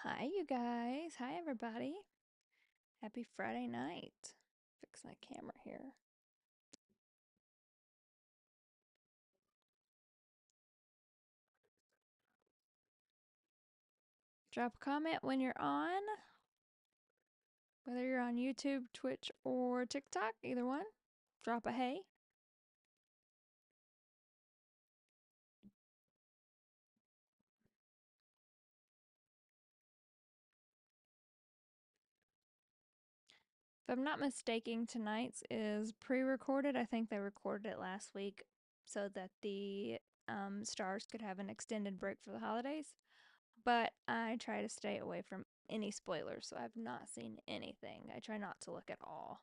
Hi, you guys. Hi, everybody. Happy Friday night. Fix my camera here. Drop a comment when you're on, whether you're on YouTube, Twitch, or TikTok, either one. Drop a hey. If I'm not mistaken, tonight's is pre recorded. I think they recorded it last week so that the stars could have an extended break for the holidays. But I try to stay away from any spoilers, so I've not seen anything. I try not to look at all.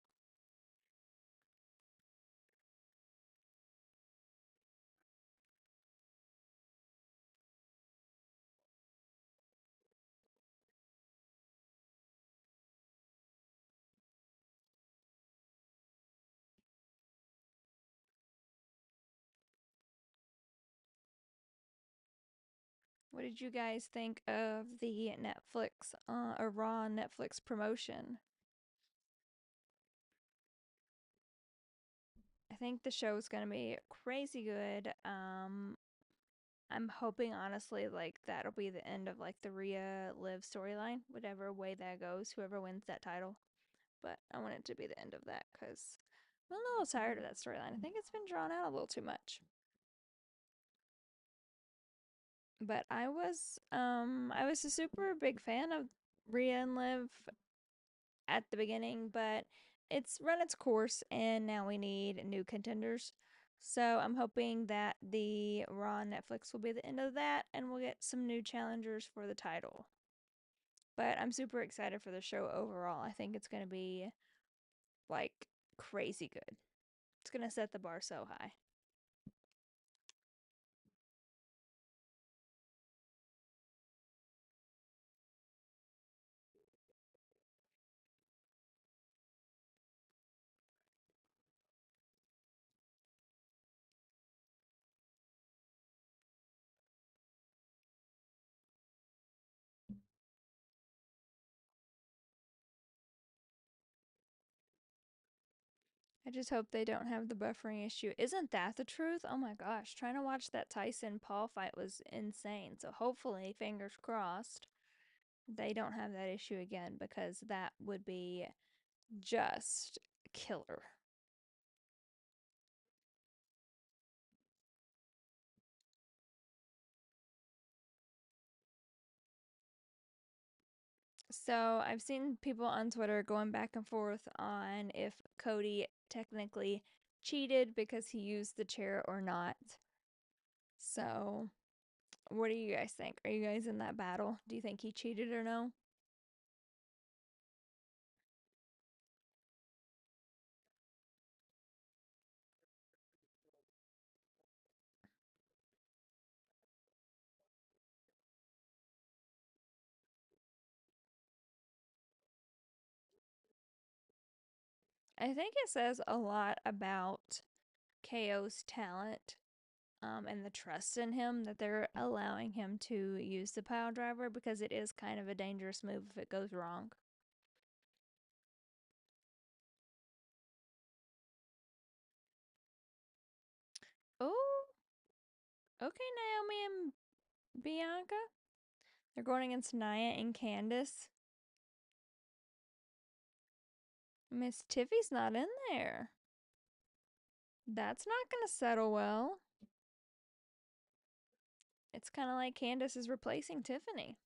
What did you guys think of the Netflix or Raw Netflix promotion? I think the show is going to be crazy good. I'm hoping honestly like that'll be the end of like the Rhea Liv storyline, whatever way that goes, whoever wins that title. But I want it to be the end of that because I'm a little tired of that storyline. I think it's been drawn out a little too much. But I was a super big fan of Rhea and Liv at the beginning, but it's run its course and now we need new contenders. So I'm hoping that the Raw on Netflix will be the end of that and we'll get some new challengers for the title. But I'm super excited for the show overall. I think it's going to be like crazy good. It's going to set the bar so high. I just hope they don't have the buffering issue. Isn't that the truth? Oh my gosh, trying to watch that Tyson Paul fight was insane. So hopefully, fingers crossed, they don't have that issue again because that would be just killer. So I've seen people on Twitter going back and forth on if Cody technically cheated because he used the chair or not. So, what do you guys think? Are you guys in that battle? Do you think he cheated or no? I think it says a lot about KO's talent and the trust in him that they're allowing him to use the pile driver because it is kind of a dangerous move if it goes wrong. Oh, okay, Naomi and Bianca. They're going against Nia and Candice. Miss Tiffy's not in there. That's not going to settle well. It's kind of like Candice is replacing Tiffany.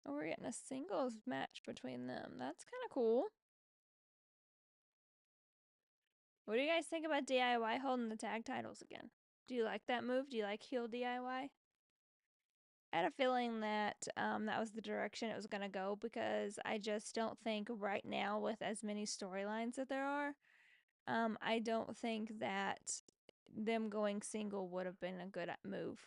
Oh, we're getting a singles match between them. That's kind of cool. What do you guys think about DIY holding the tag titles again? Do you like that move? Do you like heel DIY? I had a feeling that that was the direction it was going to go because I just don't think right now, with as many storylines that there are, I don't think that them going single would have been a good move.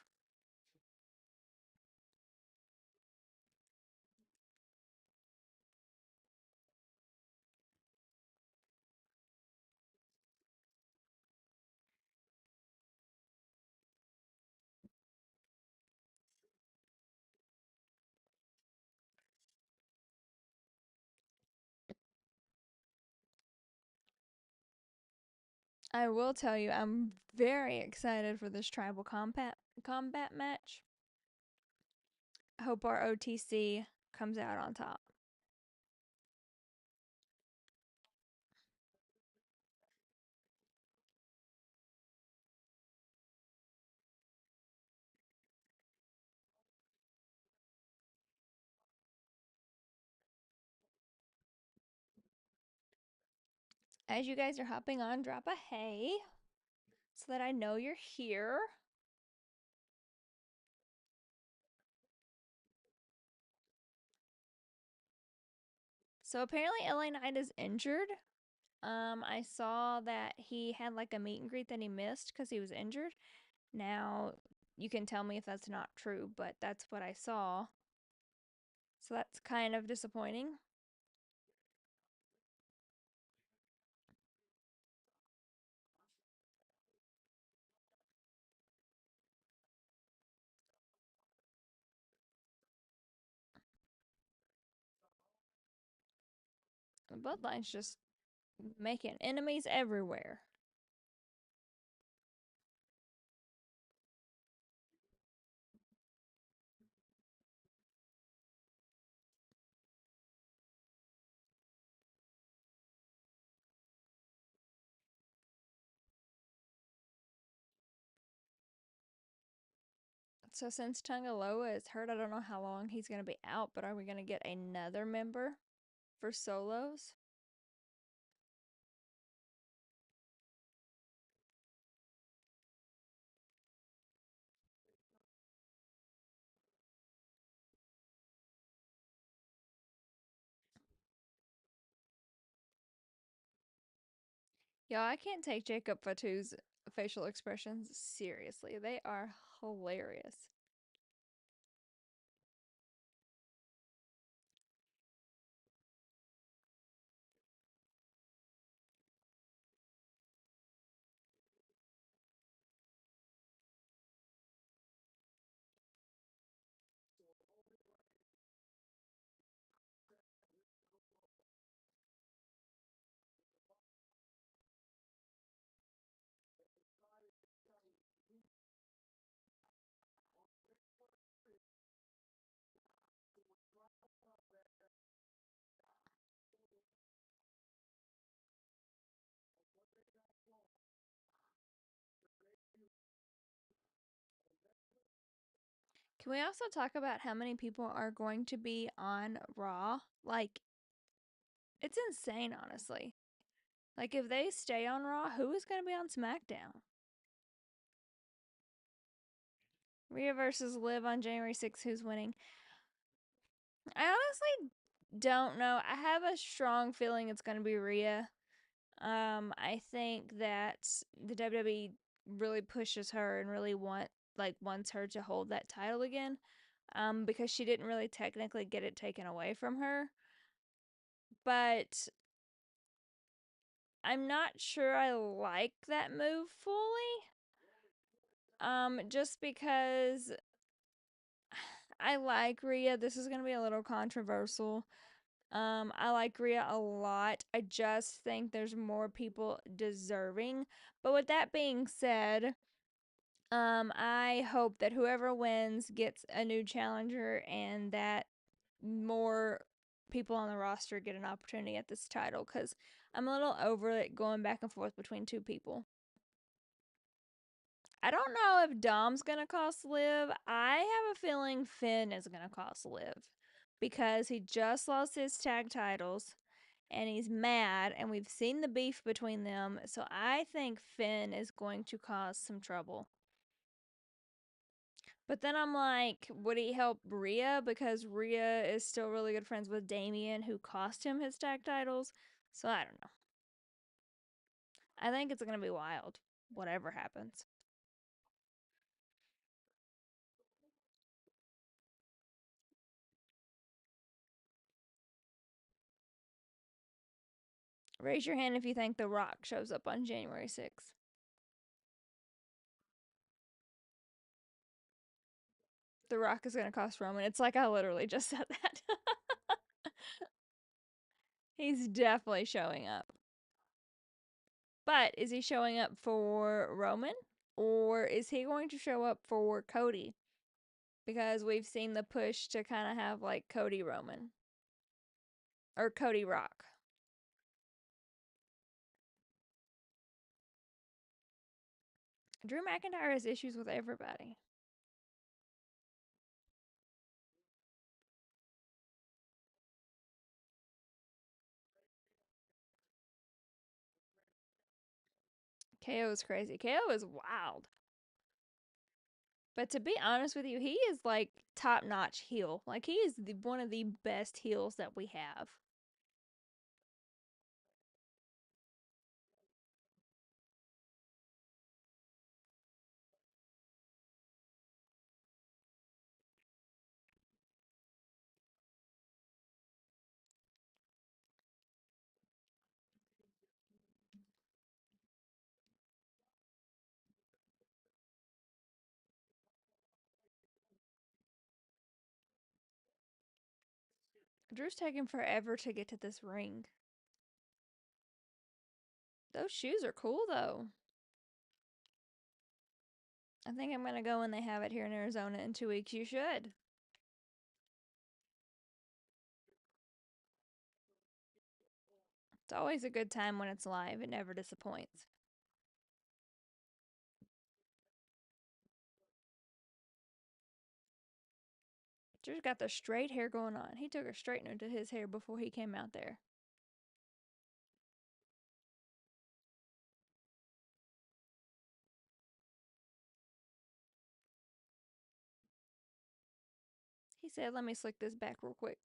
I will tell you, I'm very excited for this tribal combat match. I hope our OTC comes out on top. As you guys are hopping on, drop a hey so that I know you're here. So apparently LA Knight is injured. I saw that he had like a meet and greet that he missed because he was injured. Now, you can tell me if that's not true, but that's what I saw. So that's kind of disappointing. The Bloodline's just making enemies everywhere. So since Tungaloa is hurt, I don't know how long he's going to be out, but are we going to get another member for solos? Yo, I can't take Jacob Fatu's facial expressions seriously. They are hilarious. Can we also talk about how many people are going to be on Raw? Like, it's insane, honestly. Like, if they stay on Raw, who is going to be on SmackDown? Rhea versus Liv on January 6th. Who's winning? I honestly don't know. I have a strong feeling it's going to be Rhea. I think that the WWE really pushes her and really wants her to hold that title again. Because she didn't really technically get it taken away from her. But I'm not sure I like that move fully. Just because I like Rhea. This is gonna be a little controversial. I like Rhea a lot. I just think there's more people deserving. But with that being said, I hope that whoever wins gets a new challenger and that more people on the roster get an opportunity at this title because I'm a little over it going back and forth between two people. I don't know if Dom's gonna cost Liv. I have a feeling Finn is gonna cost Liv because he just lost his tag titles and he's mad, and we've seen the beef between them. So I think Finn is going to cause some trouble. But then I'm like, would he help Rhea? Because Rhea is still really good friends with Damien, who cost him his tag titles. So I don't know. I think it's going to be wild, whatever happens. Raise your hand if you think The Rock shows up on January 6th. The Rock is going to cost Roman. It's like I literally just said that. He's definitely showing up. But is he showing up for Roman? Or is he going to show up for Cody? Because we've seen the push to kind of have like Cody Roman or Cody Rock. Drew McIntyre has issues with everybody. KO is crazy. KO is wild. But to be honest with you, he is like top notch heel. Like he is one of the best heels that we have. Drew's taking forever to get to this ring. Those shoes are cool though. I think I'm gonna go when they have it here in Arizona in 2 weeks. You should. It's always a good time when it's live. It never disappoints. Drew's got the straight hair going on. He took a straightener to his hair before he came out there. He said, "Let me slick this back real quick."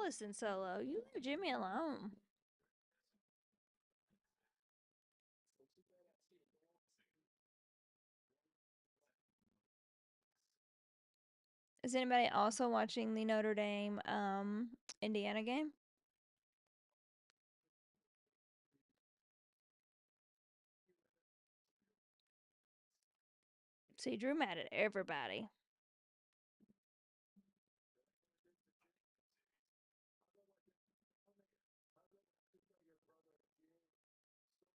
Listen, Solo, you leave Jimmy alone. Is anybody also watching the Notre Dame Indiana game? See, Drew mad at everybody.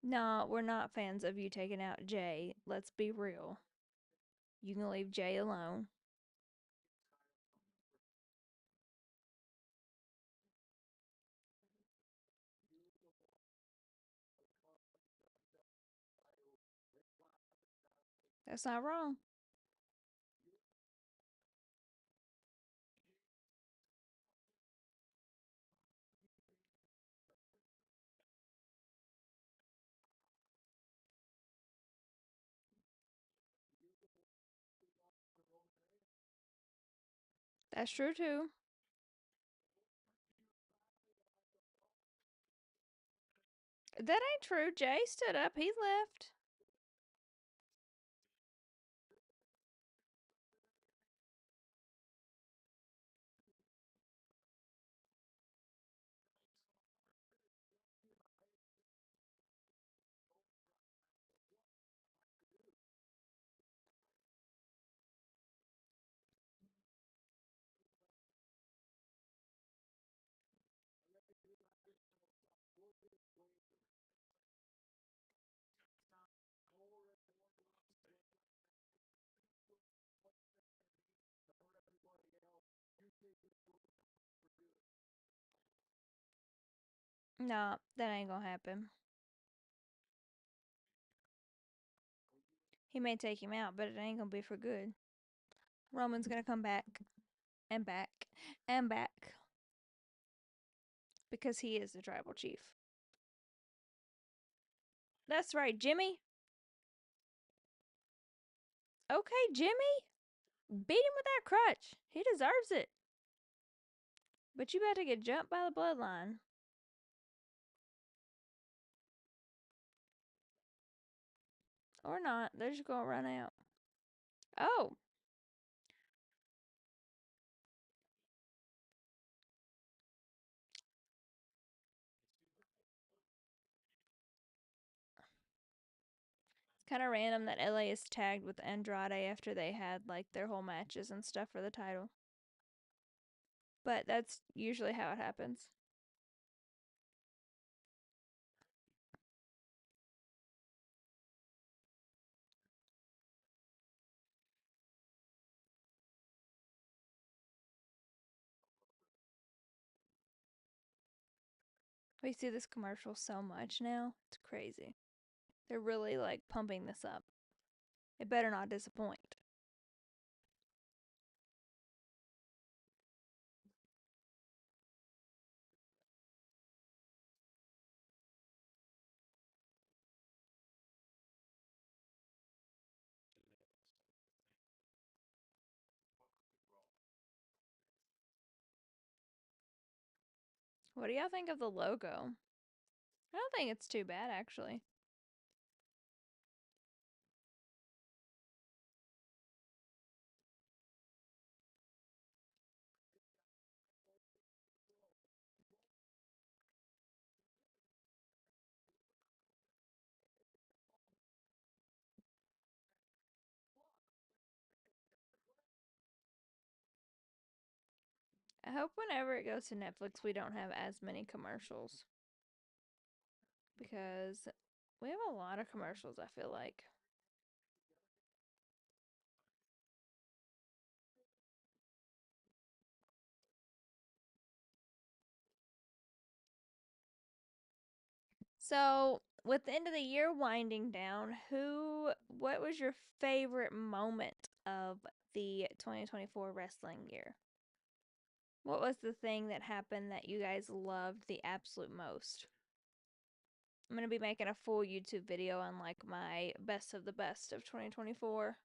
No, we're not fans of you taking out Jay. Let's be real. You can leave Jay alone. That's not wrong. That's true too. That ain't true. Jay stood up. He left. No, that ain't gonna happen. He may take him out, but it ain't gonna be for good. Roman's gonna come back and back and back because he is the tribal chief. That's right, Jimmy. Okay, Jimmy. Beat him with that crutch. He deserves it. But you better get jumped by the bloodline. Or not. They're just gonna run out. Oh. Kind of random that LA is tagged with Andrade after they had like their whole matches and stuff for the title. But that's usually how it happens. We see this commercial so much now. It's crazy. They're really like pumping this up. It better not disappoint. What do y'all think of the logo? I don't think it's too bad actually. I hope whenever it goes to Netflix we don't have as many commercials because we have a lot of commercials, I feel like. So, with the end of the year winding down, what was your favorite moment of the 2024 wrestling year? What was the thing that happened that you guys loved the absolute most? I'm going to be making a full YouTube video on like my best of the best of 2024.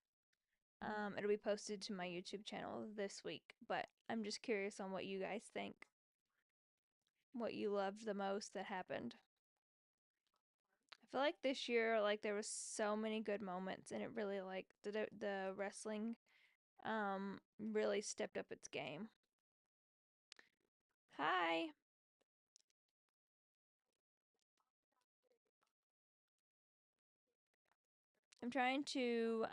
It'll be posted to my YouTube channel this week, but I'm just curious on what you guys think. What you loved the most that happened. I feel like this year, like there was so many good moments, and it really like the wrestling, really stepped up its game. Hi, I'm trying to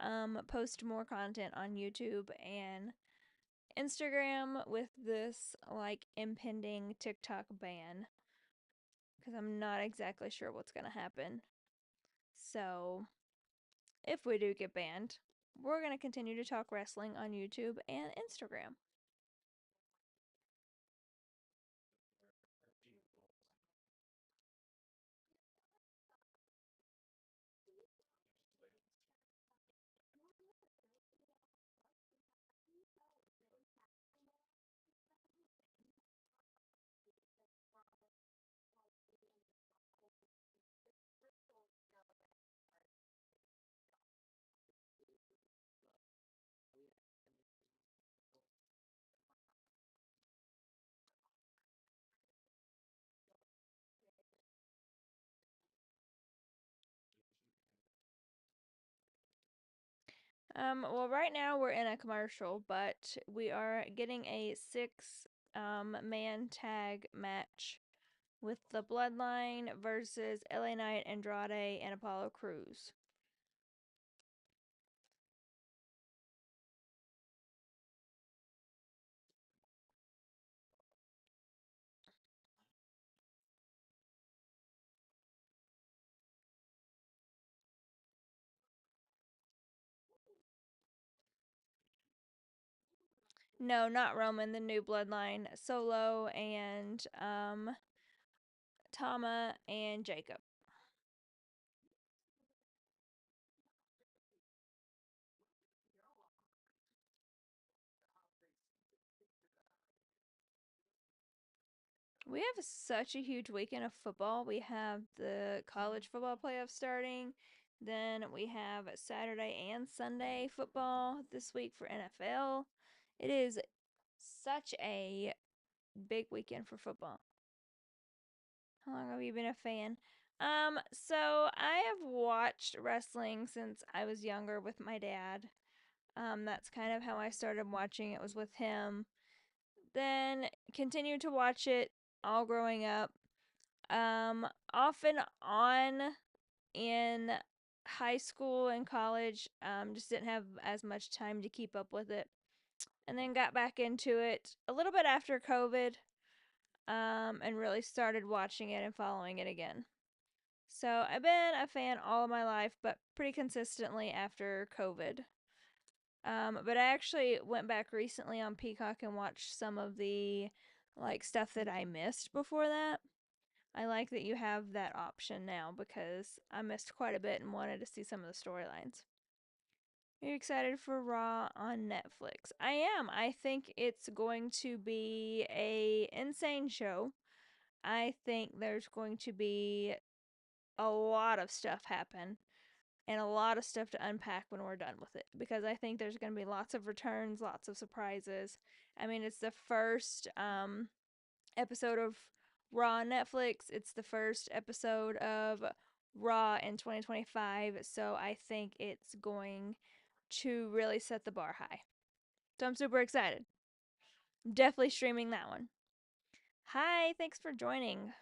post more content on YouTube and Instagram with this like impending TikTok ban because I'm not exactly sure what's gonna happen. So if we do get banned, we're gonna continue to talk wrestling on YouTube and Instagram. Well, right now we're in a commercial, but we are getting a six man tag match with the Bloodline versus LA Knight, Andrade, and Apollo Crews. No, not Roman, the new Bloodline. Solo and Tama and Jacob. We have such a huge weekend of football. We have the college football playoffs starting. Then we have Saturday and Sunday football this week for NFL. It is such a big weekend for football. How long have you been a fan? So I have watched wrestling since I was younger with my dad. That's kind of how I started watching it was with him. Then continued to watch it all growing up. Off and on in high school and college. Just didn't have as much time to keep up with it. And then got back into it a little bit after COVID, and really started watching it and following it again. So I've been a fan all of my life, but pretty consistently after COVID. But I actually went back recently on Peacock and watched some of the like stuff that I missed before that. I like that you have that option now because I missed quite a bit and wanted to see some of the storylines. Are you excited for Raw on Netflix? I am. I think it's going to be a insane show. I think there's going to be a lot of stuff happen and a lot of stuff to unpack when we're done with it because I think there's going to be lots of returns, lots of surprises. I mean, it's the first episode of Raw on Netflix. It's the first episode of Raw in 2025, so I think it's going to really set the bar high. So I'm super excited. Definitely streaming that one. Hi, thanks for joining.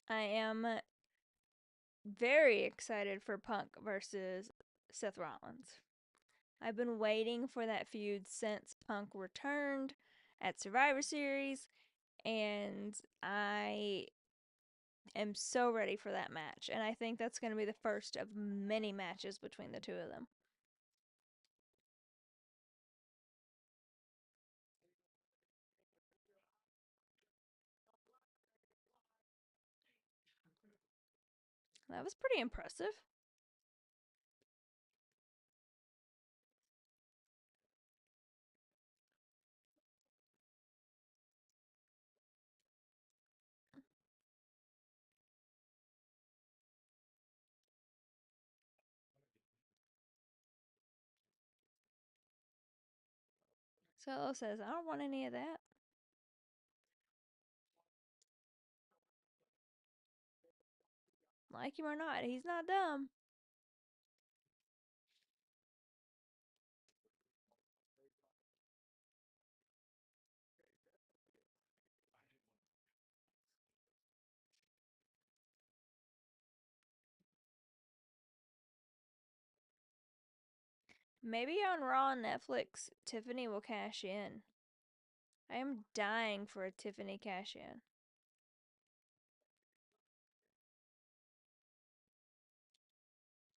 I am very excited for Punk versus Seth Rollins. I've been waiting for that feud since Punk returned at Survivor Series, and I am so ready for that match. And I think that's going to be the first of many matches between the two of them. That was pretty impressive. Solo says, I don't want any of that. Like him or not, he's not dumb. Maybe on Raw on Netflix, Tiffany will cash in. I am dying for a Tiffany cash in.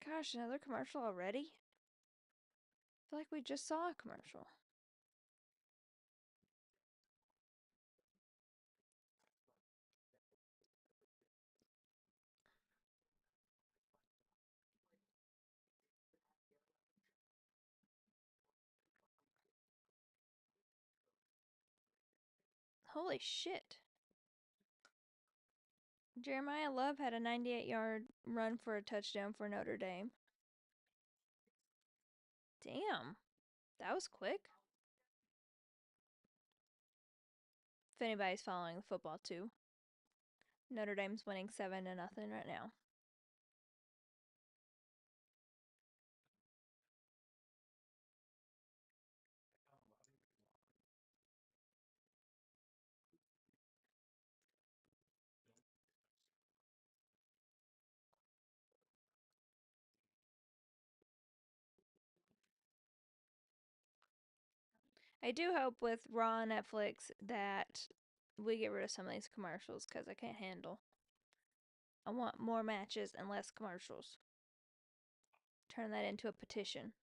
Gosh, another commercial already? I feel like we just saw a commercial. Holy shit. Jeremiah Love had a 98-yard run for a touchdown for Notre Dame. Damn, that was quick. If anybody's following the football too, Notre Dame's winning 7-0 right now. I do hope with Raw on Netflix that we get rid of some of these commercials because I can't handle. I want more matches and less commercials. Turn that into a petition.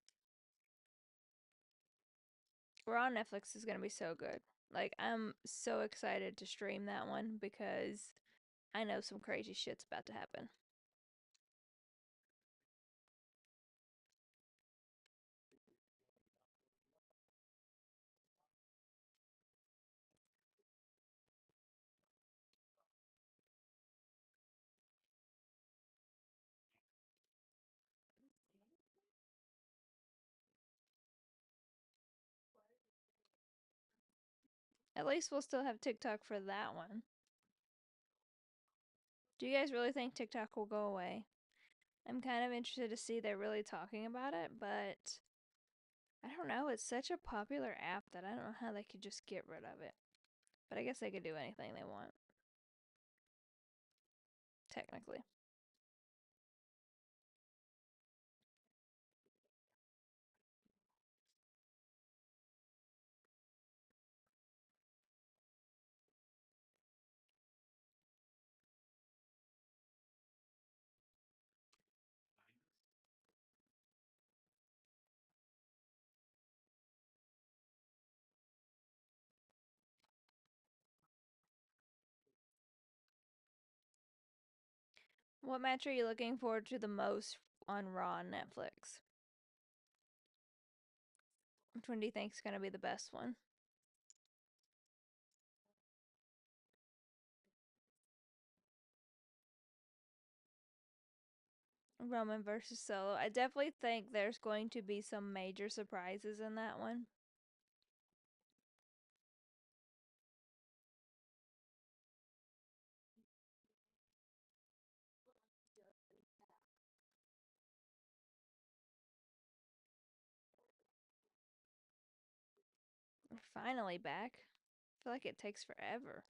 Raw on Netflix is going to be so good. Like, I'm so excited to stream that one because I know some crazy shit's about to happen. At least we'll still have TikTok for that one. Do you guys really think TikTok will go away? I'm kind of interested to see they're really talking about it, but I don't know. It's such a popular app that I don't know how they could just get rid of it. But I guess they could do anything they want, technically. What match are you looking forward to the most on Raw on Netflix? Which one do you think is going to be the best one? Roman versus Solo. I definitely think there's going to be some major surprises in that one. We're finally back. I feel like it takes forever.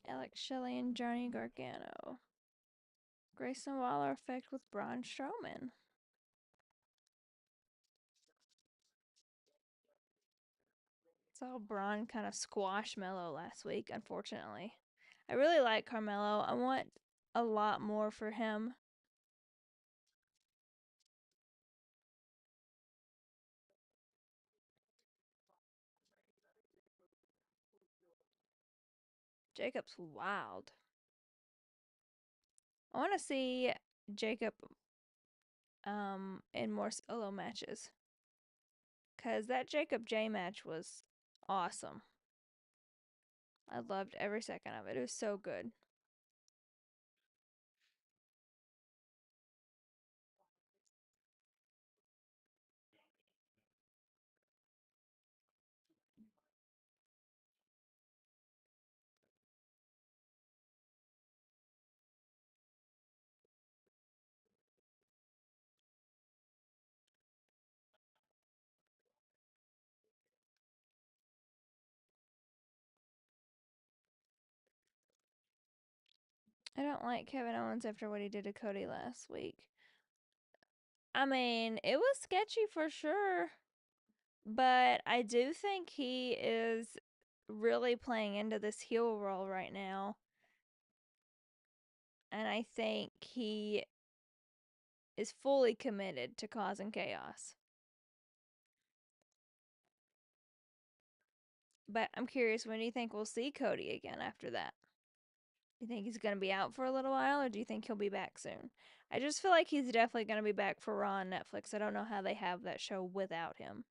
Alex Shelley and Johnny Gargano. Grayson Waller effect with Braun Strowman. Saw Braun kind of squash Mello last week, unfortunately. I really like Carmelo. I want a lot more for him. Jacob's wild. I want to see Jacob in more solo matches. Cause that Jacob J match was awesome. I loved every second of it. It was so good. I don't like Kevin Owens after what he did to Cody last week. I mean, it was sketchy for sure, but I do think he is really playing into this heel role right now. And I think he is fully committed to causing chaos. But I'm curious, when do you think we'll see Cody again after that? Do you think he's going to be out for a little while, or do you think he'll be back soon? I just feel like he's definitely going to be back for Raw on Netflix. I don't know how they have that show without him.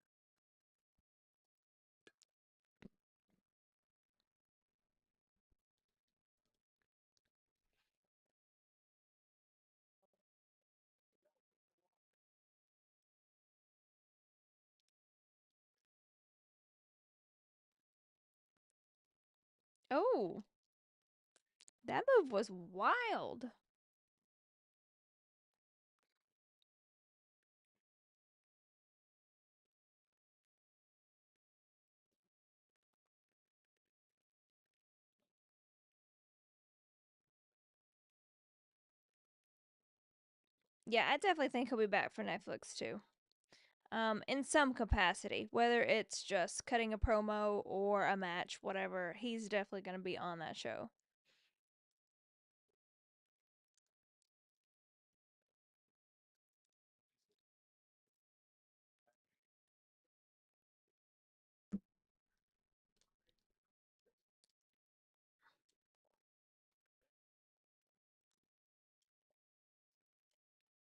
Oh, that move was wild. Yeah, I definitely think he'll be back for Netflix too. In some capacity, whether it's just cutting a promo or a match, whatever, he's definitely going to be on that show.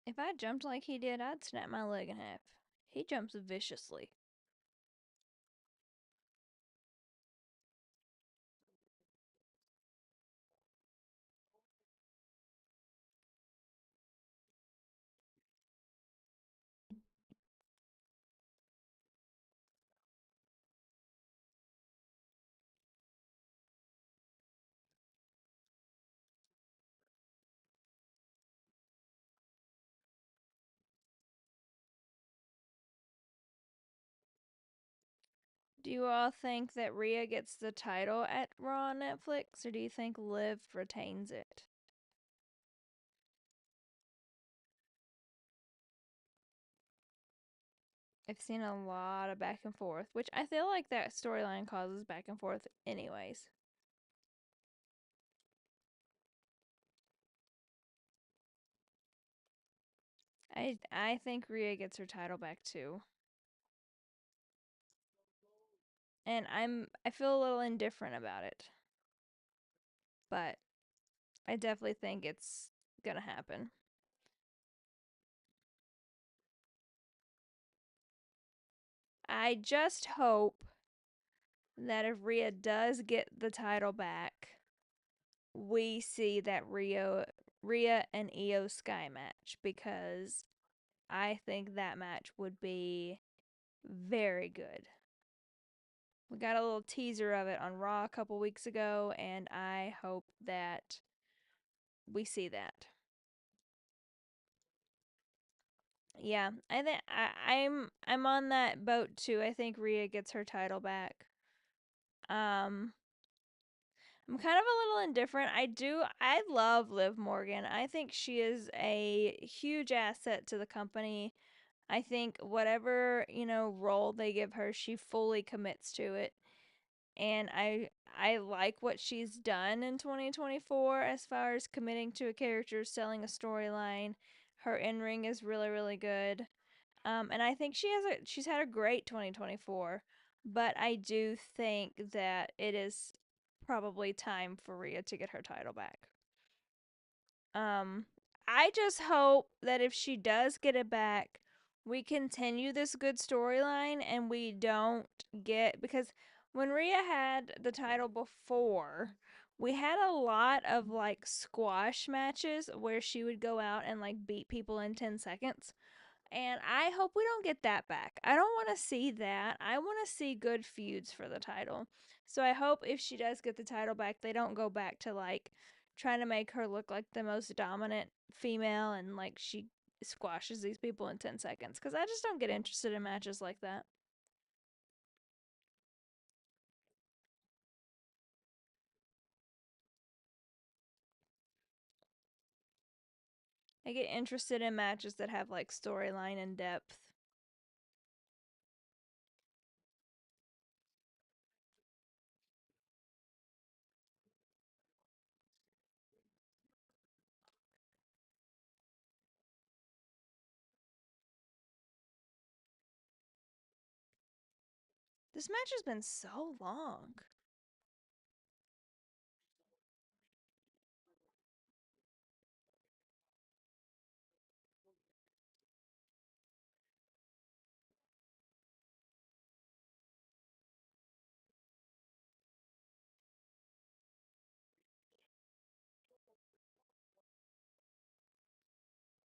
If I jumped like he did, I'd snap my leg in half. He jumps viciously. Do you all think that Rhea gets the title at Raw on Netflix, or do you think Liv retains it? I've seen a lot of back and forth, which I feel like that storyline causes back and forth anyways. I think Rhea gets her title back too. And I feel a little indifferent about it. But I definitely think it's gonna happen. I just hope that if Rhea does get the title back, we see that Rhea and Io Sky match, because I think that match would be very good. We got a little teaser of it on Raw a couple weeks ago, and I hope that we see that. Yeah, I think I'm on that boat too. I think Rhea gets her title back. Um, I'm kind of a little indifferent. I love Liv Morgan. I think she is a huge asset to the company. I think whatever, role they give her, she fully commits to it. And I like what she's done in 2024 as far as committing to a character, selling a storyline. Her in-ring is really really good. And I think she's had a great 2024, but I do think that it is probably time for Rhea to get her title back. Um, I just hope that if she does get it back, we continue this good storyline and we don't get, because when Rhea had the title before, we had a lot of like squash matches where she would go out and like beat people in 10 seconds. And I hope we don't get that back. I don't want to see that. I want to see good feuds for the title. So I hope if she does get the title back, they don't go back to like trying to make her look like the most dominant female and like she squashes these people in 10 seconds. Because I just don't get interested in matches like that. I get interested in matches that have like storyline and depth. This match has been so long.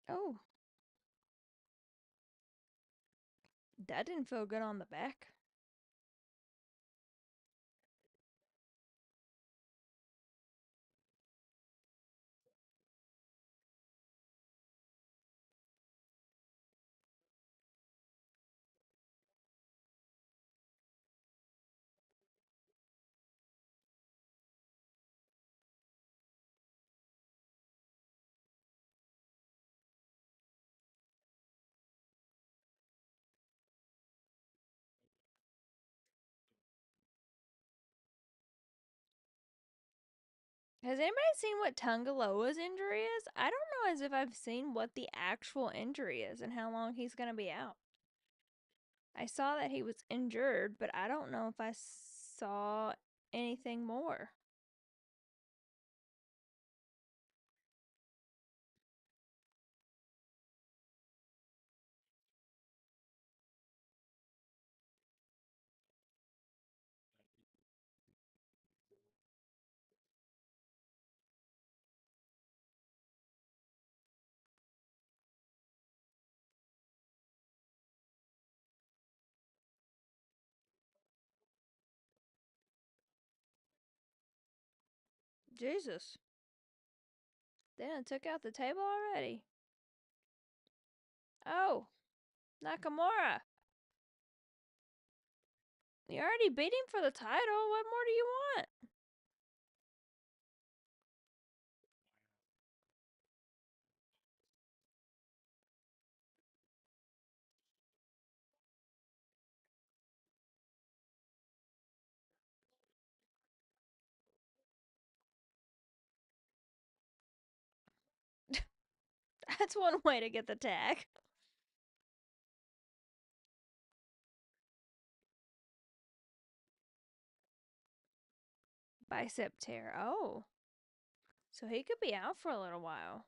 Oh, that didn't feel good on the back. Has anybody seen what Tungaloa's injury is? I don't know as if I've seen what the actual injury is and how long he's going to be out. I saw that he was injured, but I don't know if I saw anything more. Jesus. They done took out the table already. Oh, Nakamura. You already beat him for the title. What more do you want? That's one way to get the tag. Bicep tear. Oh. So he could be out for a little while.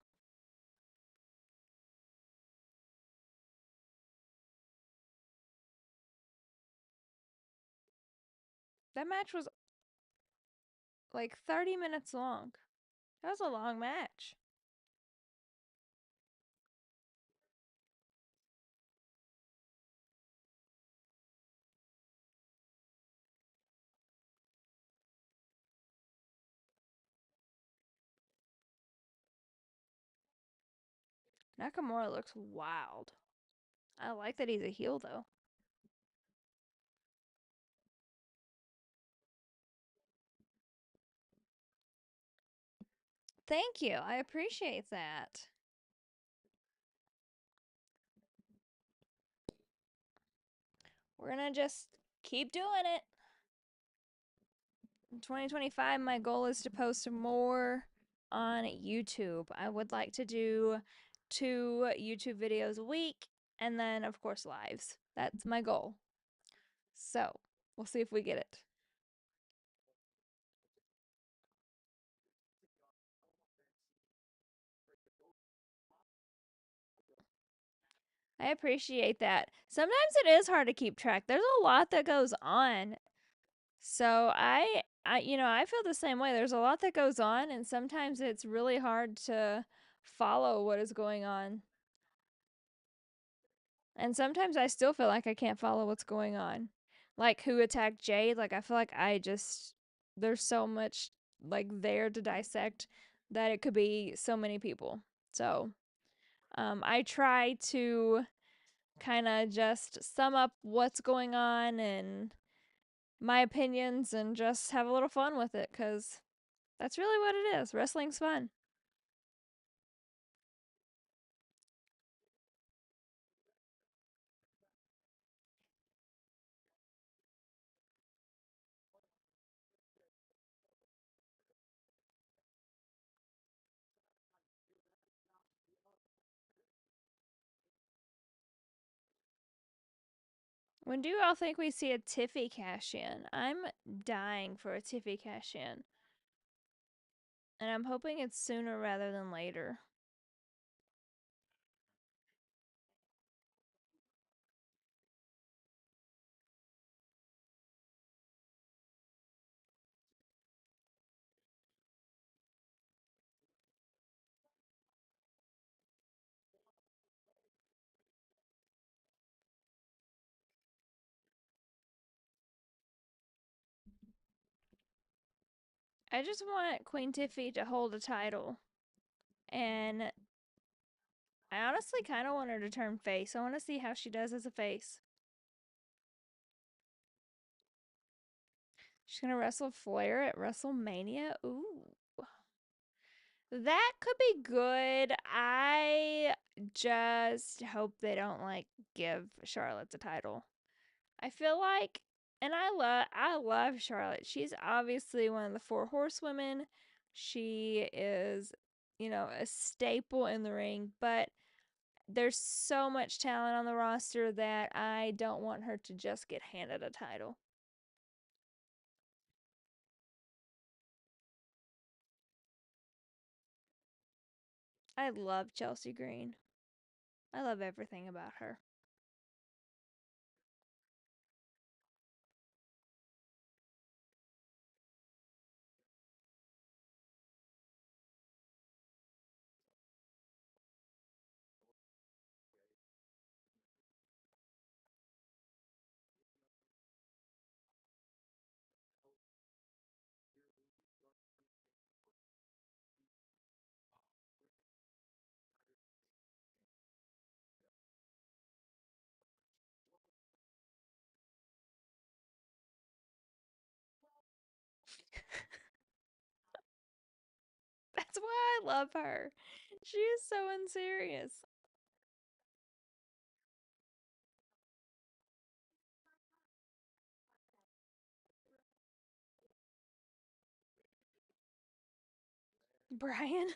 That match was like 30 minutes long. That was a long match. Nakamura looks wild. I like that he's a heel, though. Thank you. I appreciate that. We're going to just keep doing it. In 2025, my goal is to post more on YouTube. I would like to do 2 YouTube videos a week and then, of course, lives. That's my goal. So, we'll see if we get it. I appreciate that. Sometimes it is hard to keep track. There's a lot that goes on. So I feel the same way. There's a lot that goes on and sometimes it's really hard to follow what is going on. And sometimes I still feel like I can't follow what's going on. Like who attacked Jade, like I feel like there's so much like there to dissect that it could be so many people. So, I try to kind of just sum up what's going on and my opinions and just have a little fun with it because that's really what it is. Wrestling's fun. When do you all think we see a Tiffy cash in? I'm dying for a Tiffy cash in. And I'm hoping it's sooner rather than later. I just want Queen Tiffy to hold a title. And I honestly kind of want her to turn face. I want to see how she does as a face. She's going to wrestle Flair at WrestleMania. Ooh. That could be good. I just hope they don't like give Charlotte the title. I feel like and I love Charlotte. She's obviously one of the 4 horsewomen. She is, a staple in the ring, but there's so much talent on the roster that I don't want her to just get handed a title. I love Chelsea Green. I love everything about her. why I love her. She is so unserious. Brian.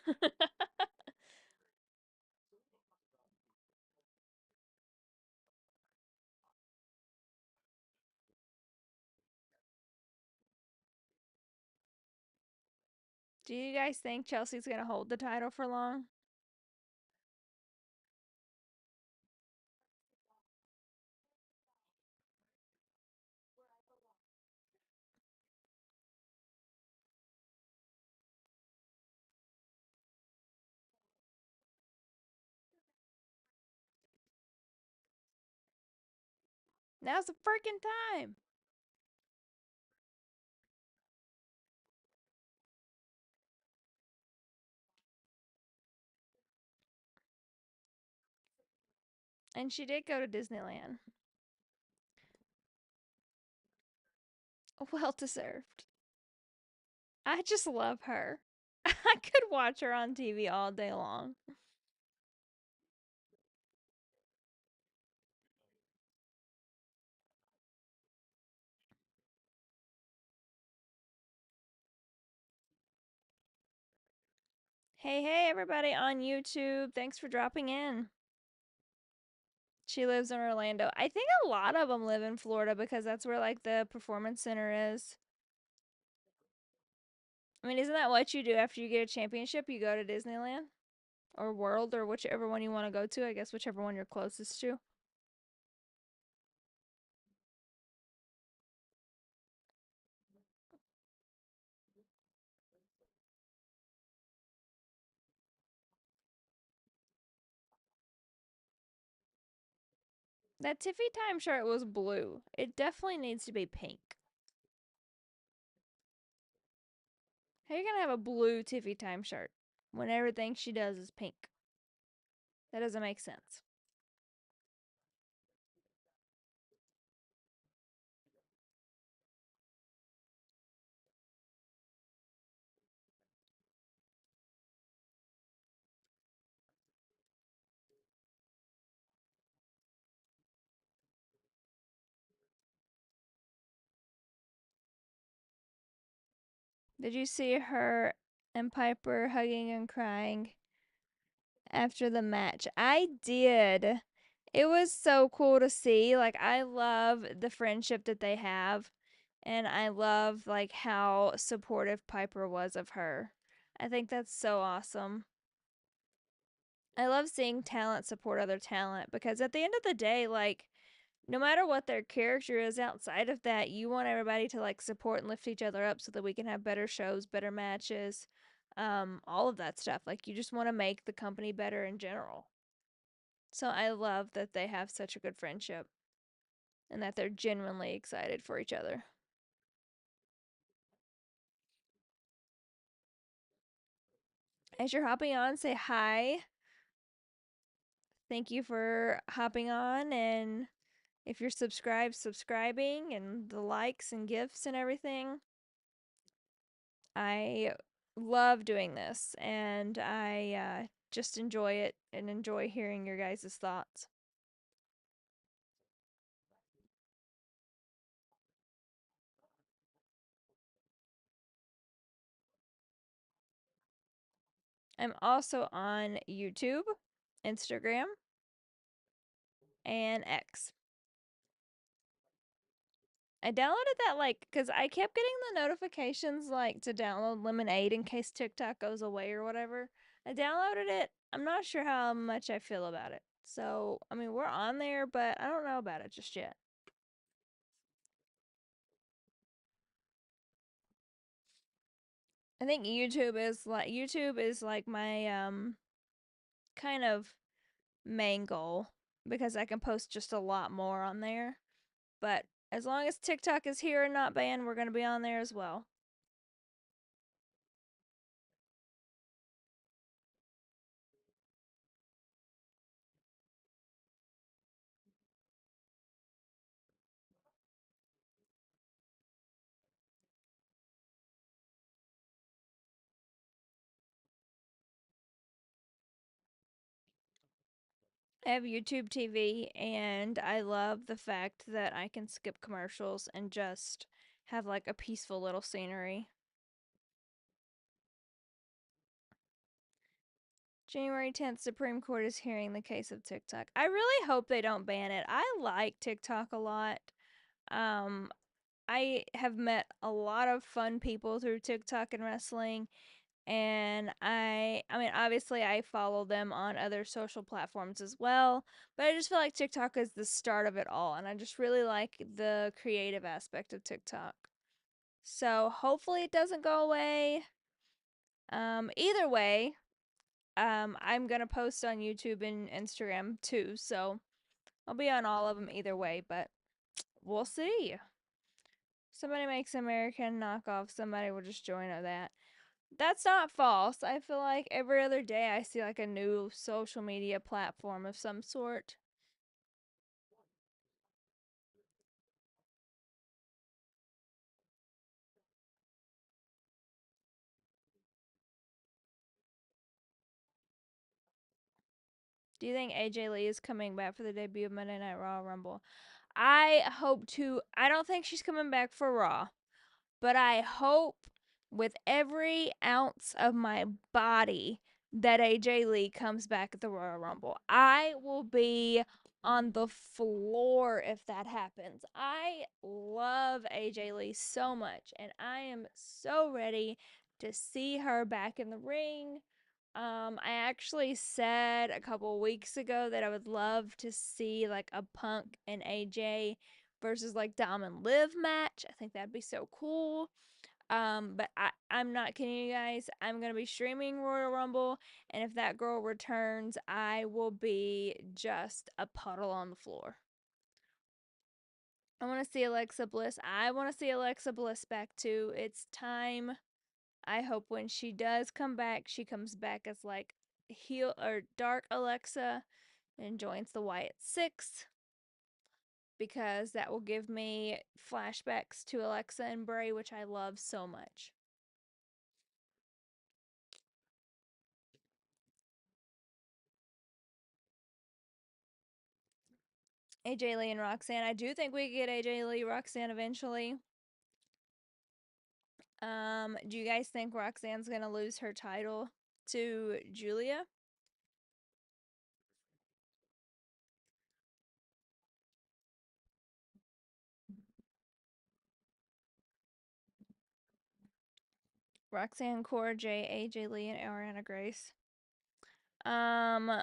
Do you guys think Chelsea's going to hold the title for long? Now's the freaking time. And she did go to Disneyland. Well deserved. I just love her. I could watch her on TV all day long. Hey, hey, everybody on YouTube. Thanks for dropping in. She lives in Orlando. I think a lot of them live in Florida because that's where like the performance center is. I mean, isn't that what you do after you get a championship? You go to Disneyland or World or whichever one you want to go to. I guess whichever one you're closest to. That Tiffy time shirt was blue. It definitely needs to be pink. How are you gonna have a blue Tiffy time shirt when everything she does is pink? That doesn't make sense. Did you see her and Piper hugging and crying after the match? I did. It was so cool to see. Like I love the friendship that they have and I love like how supportive Piper was of her. I think that's so awesome. I love seeing talent support other talent because at the end of the day, like no matter what their character is outside of that, you want everybody to like support and lift each other up so that we can have better shows, better matches, all of that stuff. Like you just want to make the company better in general. So I love that they have such a good friendship and that they're genuinely excited for each other. As you're hopping on, say hi. Thank you for hopping on and if you're subscribed, subscribing and the likes and gifts and everything. I love doing this and I just enjoy it and enjoy hearing your guys' thoughts. I'm also on YouTube, Instagram, and X. I downloaded that like because I kept getting the notifications like to download Lemonade in case TikTok goes away or whatever. I downloaded it. I'm not sure how much I feel about it. So, I mean, we're on there, but I don't know about it just yet. I think YouTube is like my kind of main goal because I can post just a lot more on there. But as long as TikTok is here and not banned, we're going to be on there as well. have YouTube TV, and I love the fact that I can skip commercials and just have like a peaceful little scenery. January 10th, Supreme Court is hearing the case of TikTok. I really hope they don't ban it. I like TikTok a lot. Um, I have met a lot of fun people through TikTok and wrestling, and I mean obviously I follow them on other social platforms as well, but I just feel like TikTok is the start of it all, and I just really like the creative aspect of TikTok. So hopefully it doesn't go away. Either way, I'm gonna post on YouTube and Instagram too, so I'll be on all of them either way, but we'll see. Somebody makes American knockoff, somebody will just join that. That's not false. I feel like every other day I see like a new social media platform of some sort. Do you think AJ Lee is coming back for the debut of Monday Night Raw Rumble? I hope to. I don't think she's coming back for Raw. But I hope with every ounce of my body that AJ Lee comes back at the Royal Rumble. I will be on the floor if that happens. I love AJ Lee so much, and I am so ready to see her back in the ring. I actually said a couple weeks ago that I would love to see like a Punk and AJ versus like Dom and Liv match. I think that'd be so cool. But I'm not kidding you guys. I'm gonna be streaming Royal Rumble, and if that girl returns, I will be just a puddle on the floor. I want to see Alexa Bliss. I want to see Alexa Bliss back too. It's time. I hope when she does come back, she comes back as like heel or dark Alexa and joins the Wyatt Six, because that will give me flashbacks to Alexa and Bray, which I love so much. AJ Lee and Roxanne. I do think we could get AJ Lee Roxanne eventually. Do you guys think Roxanne's gonna lose her title to Julia? Roxanne, Cora J, AJ Lee, and Ariana Grace. Um,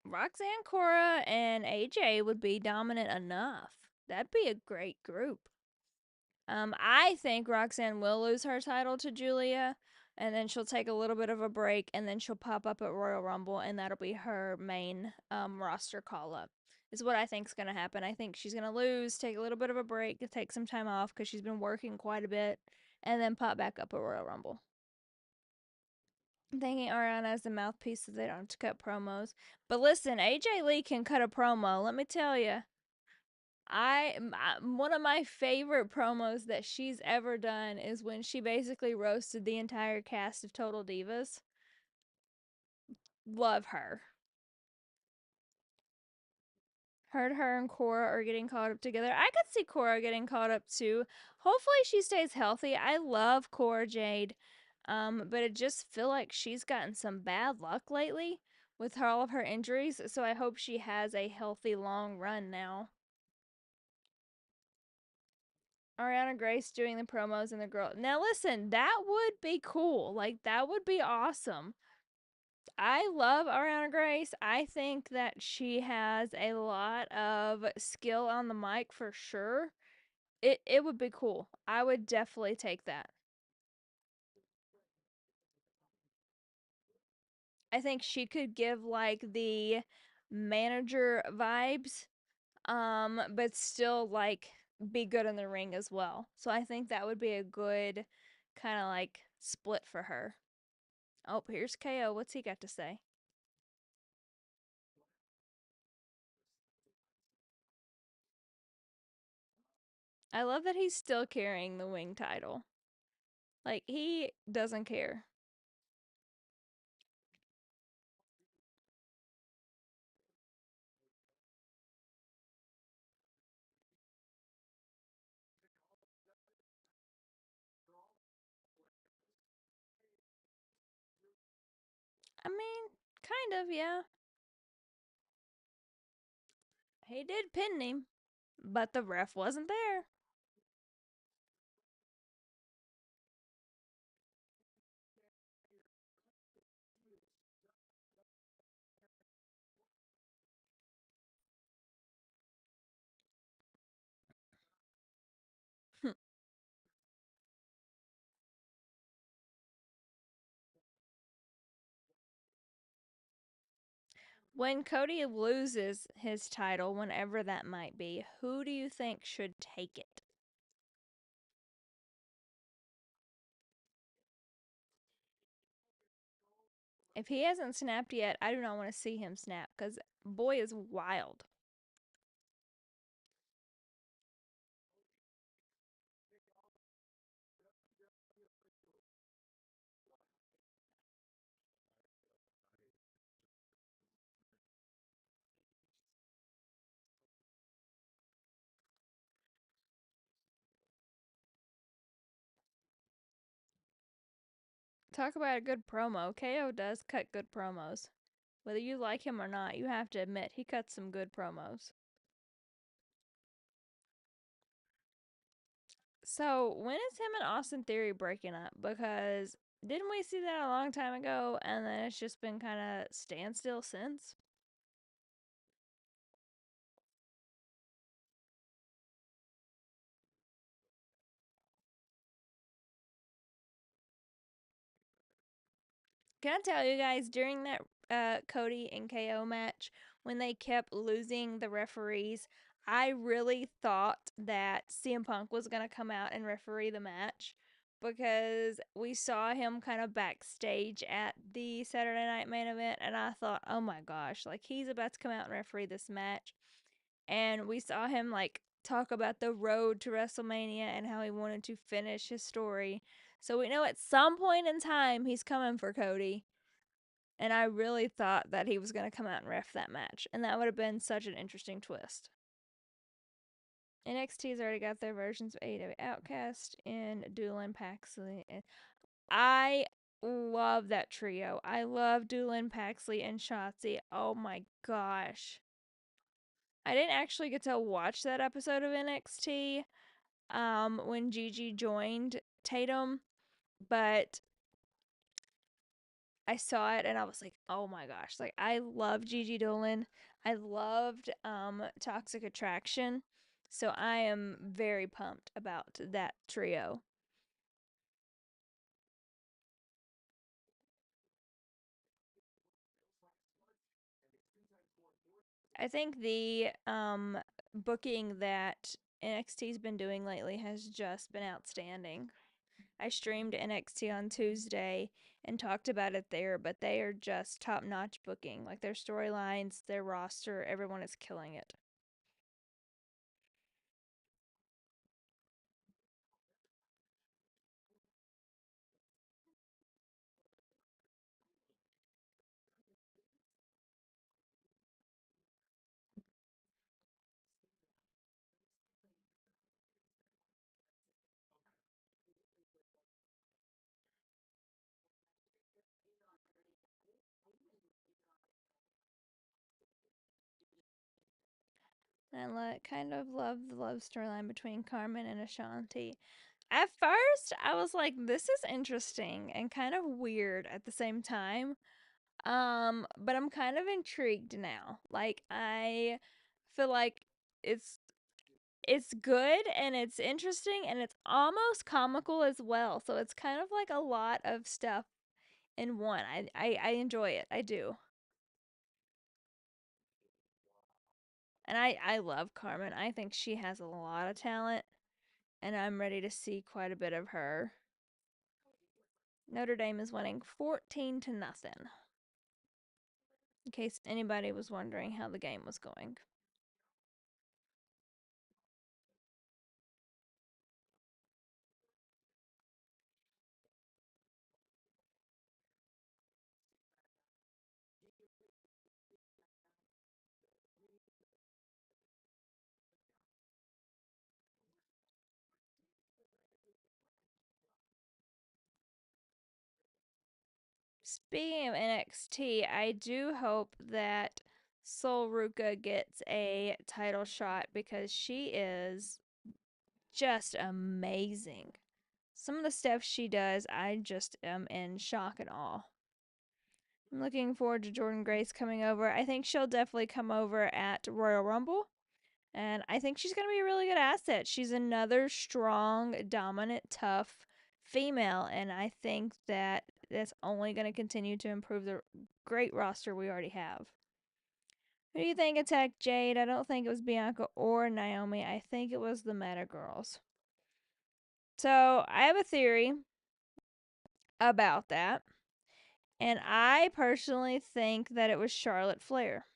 Roxanne, Cora, and AJ would be dominant enough. That'd be a great group. I think Roxanne will lose her title to Julia, and then she'll take a little bit of a break, and then she'll pop up at Royal Rumble, and that'll be her main roster call up. Is what I think's gonna happen. I think she's gonna lose, take a little bit of a break, take some time off because she's been working quite a bit, and then pop back up at Royal Rumble. I'm thinking Ariana is the mouthpiece so they don't have to cut promos. But listen, AJ Lee can cut a promo. Let me tell you. One of my favorite promos that she's ever done is when she basically roasted the entire cast of Total Divas. Love her. Heard her and Cora are getting caught up together. I could see Cora getting caught up too. Hopefully she stays healthy. I love Cora Jade. But I just feel like she's gotten some bad luck lately with all of her injuries. So I hope she has a healthy long run now. Ariana Grace doing the promos and the girl. Now listen, that would be cool. Like that would be awesome. I love Ariana Grace. I think that she has a lot of skill on the mic for sure. It would be cool. I would definitely take that. I think she could give like the manager vibes, but still like be good in the ring as well. So I think that would be a good kind of like split for her. Oh, here's KO. What's he got to say? I love that he's still carrying the wing title. Like, he doesn't care. I mean, kind of, yeah. He did pin him, but the ref wasn't there. When Cody loses his title, whenever that might be, who do you think should take it? If he hasn't snapped yet, I do not want to see him snap because boy is wild. Talk about a good promo. KO does cut good promos. Whether you like him or not, you have to admit he cuts some good promos. So, when is him and Austin Theory breaking up? Because didn't we see that a long time ago and then it's just been kind of standstill since? Can I tell you guys, during that Cody and KO match, when they kept losing the referees, I really thought that CM Punk was going to come out and referee the match because we saw him kind of backstage at the Saturday Night main event, and I thought, oh my gosh, like he's about to come out and referee this match. And we saw him like talk about the road to WrestleMania and how he wanted to finish his story. So we know at some point in time he's coming for Cody. And I really thought that he was going to come out and ref that match. And that would have been such an interesting twist. NXT's already got their versions of AEW Outcast and Doolin Paxley. I love that trio. I love Doolin Paxley and Shotzi. Oh my gosh. I didn't actually get to watch that episode of NXT when Gigi joined Tatum, but I saw it and I was like, oh my gosh. Like I love Gigi Dolan. I loved Toxic Attraction. So I am very pumped about that trio. I think the booking that NXT's been doing lately has just been outstanding. I streamed NXT on Tuesday and talked about it there, but they are just top notch booking. Like their storylines, their roster, everyone is killing it. And I kind of love the love storyline between Carmen and Ashanti. At first, I was like, this is interesting and kind of weird at the same time. But I'm kind of intrigued now. Like I feel like it's it's good and it's interesting and it's almost comical as well. So it's kind of like a lot of stuff in one. I enjoy it. I do. And I love Carmen. I think she has a lot of talent and I'm ready to see quite a bit of her. Notre Dame is winning 14 to nothing. In case anybody was wondering how the game was going. Speaking of NXT, I do hope that Sol Ruka gets a title shot because she is just amazing. Some of the stuff she does, I just am in shock and awe. I'm looking forward to Jordan Grace coming over. I think she'll definitely come over at Royal Rumble. And I think she's going to be a really good asset. She's another strong, dominant, tough female. And I think that that's only going to continue to improve the great roster we already have. Who do you think attacked Jade? I don't think it was Bianca or Naomi. I think it was the Meta Girls. So I have a theory about that. And I personally think that it was Charlotte Flair.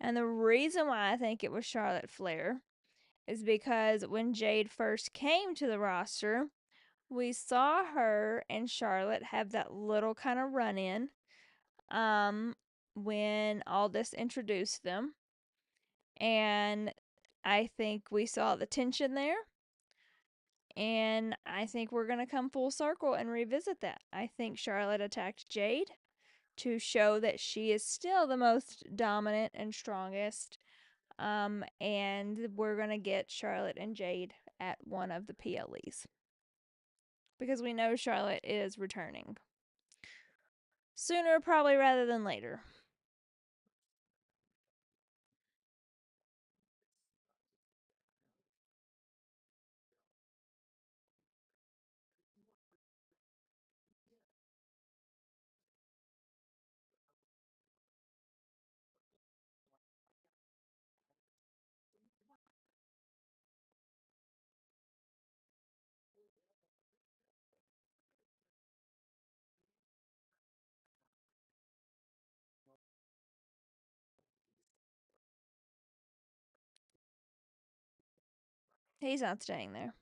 And the reason why I think it was Charlotte Flair is because when Jade first came to the roster, we saw her and Charlotte have that little kind of run in when Aldis introduced them. And I think we saw the tension there. And I think we're going to come full circle and revisit that. I think Charlotte attacked Jade to show that she is still the most dominant and strongest. And we're going to get Charlotte and Jade at one of the PLEs. Because we know Charlotte is returning. Sooner, probably, rather than later. He's not staying there.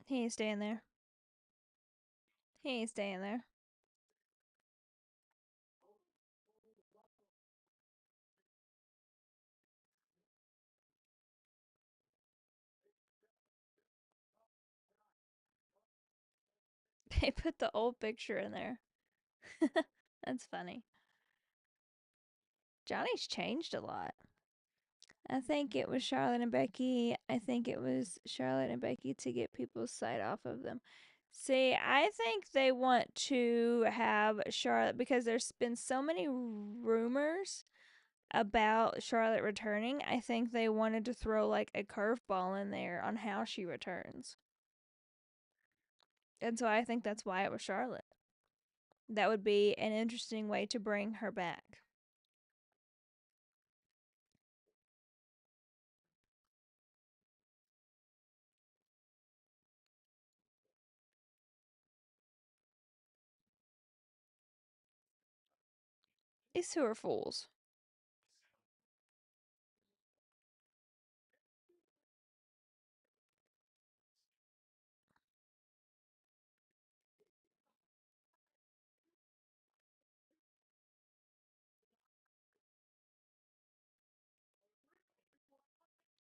He ain't staying there. He ain't staying there. They put the old picture in there. That's funny. Johnny's changed a lot. I think it was Charlotte and Becky. I think it was Charlotte and Becky to get people's sight off of them. See, I think they want to have Charlotte because there's been so many rumors about Charlotte returning. I think they wanted to throw like a curveball in there on how she returns. And so I think that's why it was Charlotte. That would be an interesting way to bring her back. These two are fools.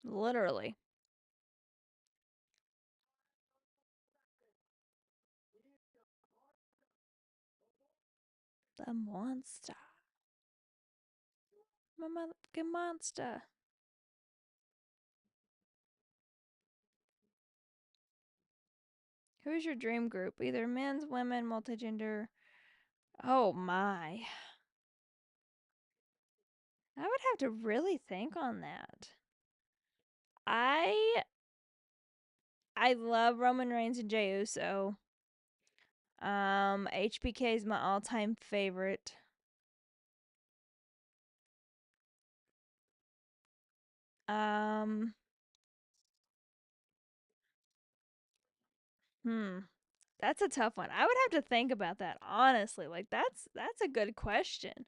Literally. The monster. My motherfucking monster. Who's your dream group? Either men's, women, multigender. Oh my. I would have to really think on that. I I love Roman Reigns and Jey Uso. HBK is my all-time favorite. Um, hmm. That's a tough one. I would have to think about that, honestly. Like that's a good question.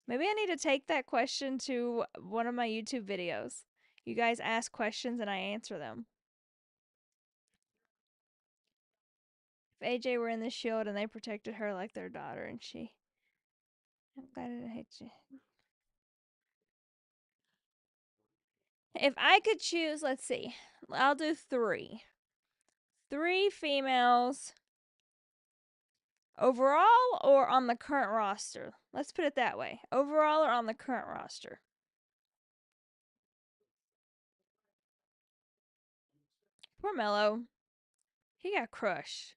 Maybe I need to take that question to one of my YouTube videos. You guys ask questions and I answer them. If AJ were in the Shield and they protected her like their daughter and she I'm glad I didn't hate you. If I could choose, let's see. I'll do three. Three females overall or on the current roster. Let's put it that way. Overall or on the current roster. Poor Mello. He got crushed.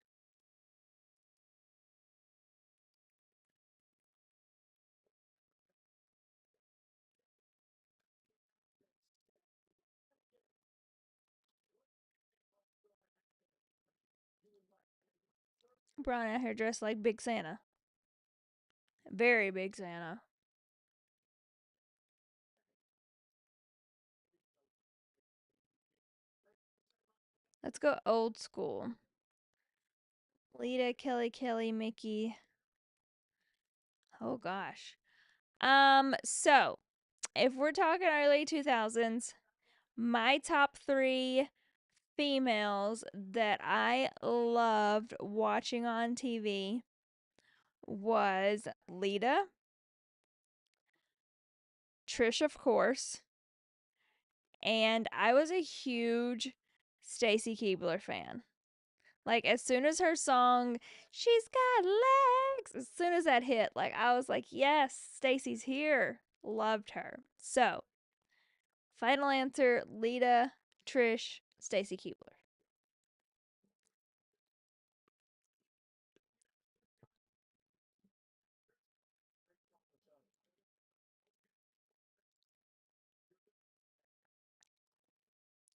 Brown out here dressed like Big Santa. Very Big Santa. Let's go old school. Lita, Kelly, Mickey. Oh gosh. So if we're talking early 2000s, my top three females that I loved watching on TV was Lita, Trish, of course, and I was a huge Stacy Keebler fan. Like as soon as her song "She's Got Legs," as soon as that hit, like I was like, "Yes, Stacy's here." Loved her. So, final answer: Lita, Trish, Stacy Keebler.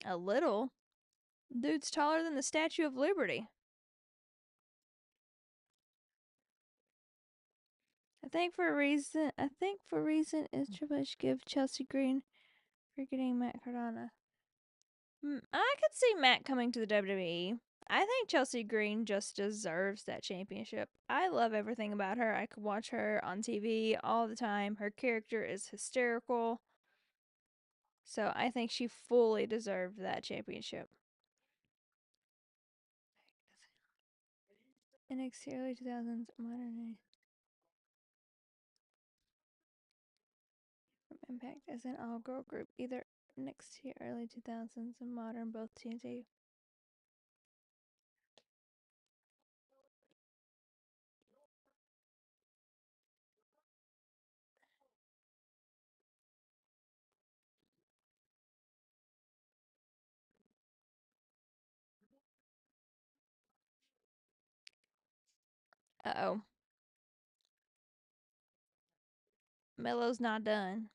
A little. Dude's taller than the Statue of Liberty. I think for a reason is Triple H give Chelsea Green for getting Matt Cardona. I could see Matt coming to the WWE. I think Chelsea Green just deserves that championship. I love everything about her. I could watch her on TV all the time. Her character is hysterical. So I think she fully deserved that championship. NXT early 2000s, modern day. From Impact as an all girl group. Either NXT early 2000s and modern, both TNT. Uh oh. Melo's not done.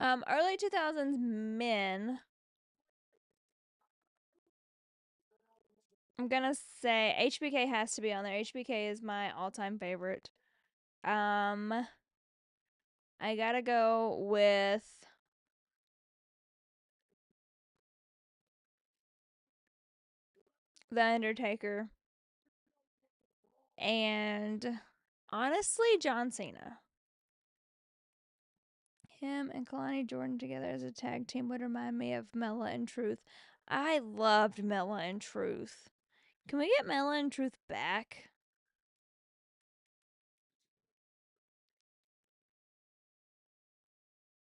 Early 2000s men. I'm gonna say HBK has to be on there. HBK is my all-time favorite. Um, I gotta go with The Undertaker and honestly John Cena. Him and Kalani Jordan together as a tag team would remind me of Mela and Truth. I loved Mela and Truth. Can we get Mela and Truth back?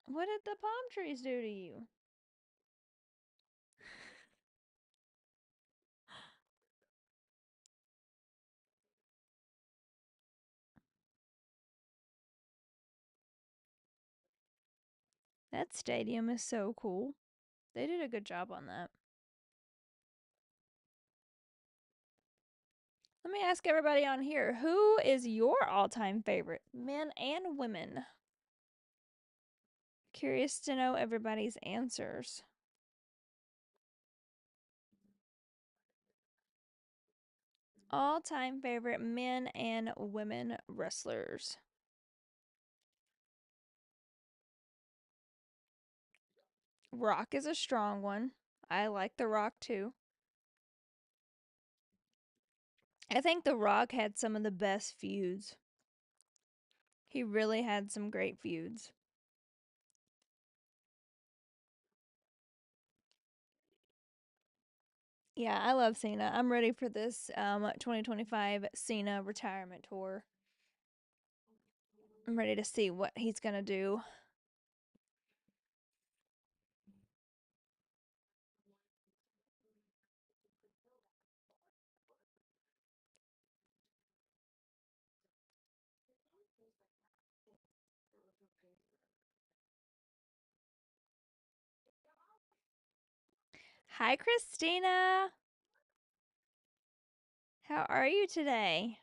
What did the palm trees do to you? That stadium is so cool. They did a good job on that. Let me ask everybody on here, who is your all-time favorite, men and women? Curious to know everybody's answers. All-time favorite men and women wrestlers. Rock is a strong one. I like The Rock too. I think The Rock had some of the best feuds. He really had some great feuds. Yeah, I love Cena. I'm ready for this 2025 Cena retirement tour. I'm ready to see what he's going to do. Hi, Christina. How are you today?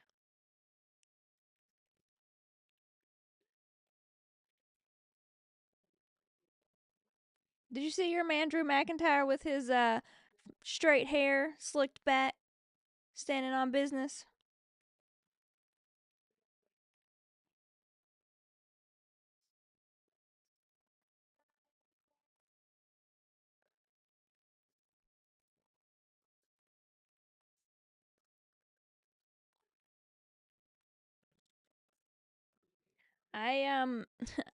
Did you see your man Drew McIntyre with his straight hair, slicked back, standing on business? I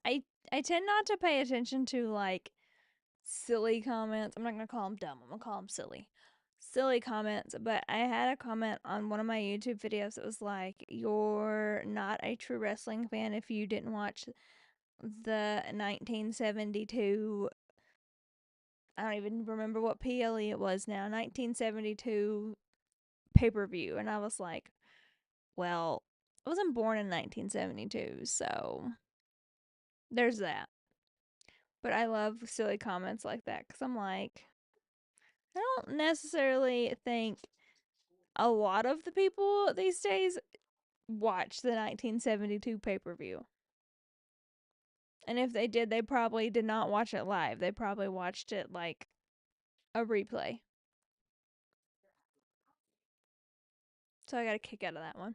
I I tend not to pay attention to like silly comments. I'm not gonna call them dumb. I'm gonna call them silly. Silly comments, but I had a comment on one of my YouTube videos that was like, "You're not a true wrestling fan if you didn't watch the 1972." I don't even remember what PLE it was now. 1972 pay per view, and I was like, "Well, I wasn't born in 1972, so there's that." But I love silly comments like that because I'm like, I don't necessarily think a lot of the people these days watch the 1972 pay per view. And if they did, they probably did not watch it live. They probably watched it like a replay. So I got a kick out of that one.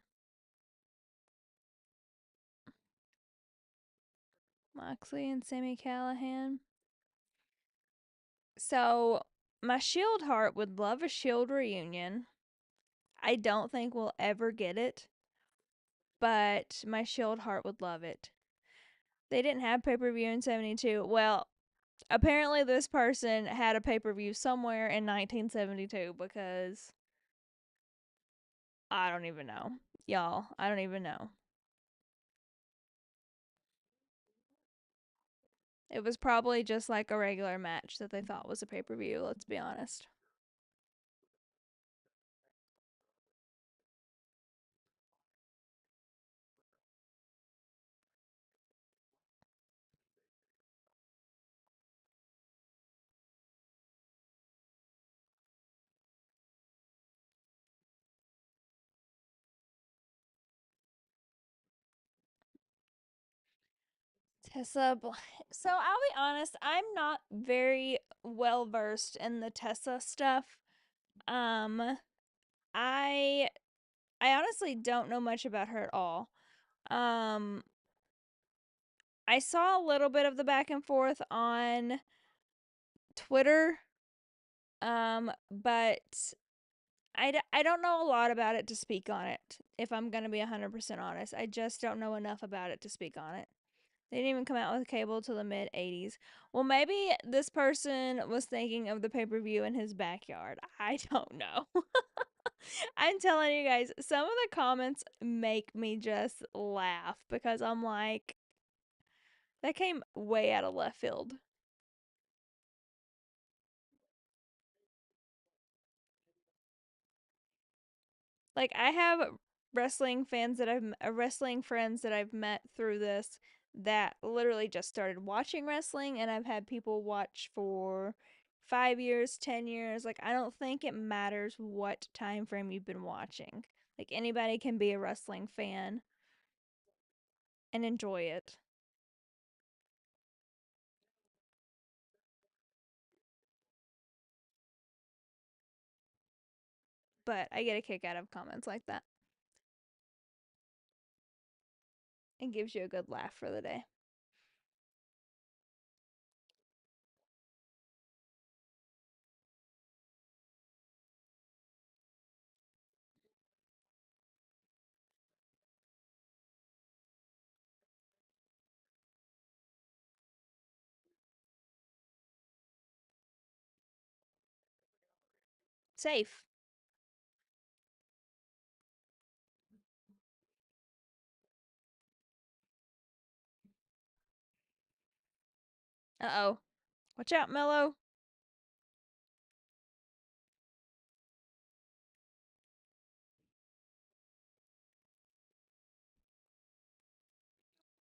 Moxley and Sammy Callahan. So my Shield heart would love a Shield reunion. I don't think we'll ever get it, but my Shield heart would love it. They didn't have pay per view in 72. Well, apparently this person had a pay per view somewhere in 1972 because I don't even know. Y'all, I don't even know. It was probably just like a regular match that they thought was a pay per view, let's be honest. Tessa, so I'll be honest, I'm not very well versed in the Tessa stuff. Um, I I honestly don't know much about her at all. Um, I saw a little bit of the back and forth on Twitter, but I don't know a lot about it to speak on it, if I'm going to be 100% honest. I just don't know enough about it to speak on it. They didn't even come out with cable till the mid 80s. Well, maybe this person was thinking of the pay per view in his backyard. I don't know. I'm telling you guys, some of the comments make me just laugh because I'm like, that came way out of left field. Like I have wrestling friends that I've met through this that literally just started watching wrestling, and I've had people watch for 5 years, 10 years. Like I don't think it matters what time frame you've been watching. Like anybody can be a wrestling fan and enjoy it. But I get a kick out of comments like that. It gives you a good laugh for the day. Safe. Uh oh. Watch out, Mello.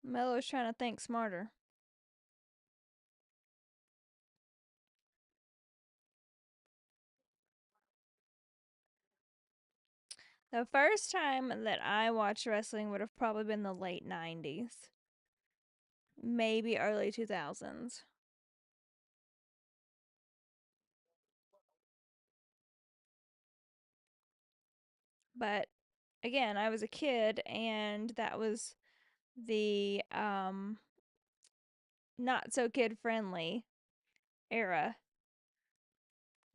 Mello's trying to think smarter. The first time that I watched wrestling would have probably been the late 90s, maybe early 2000s. But again, I was a kid and that was the not so kid friendly era.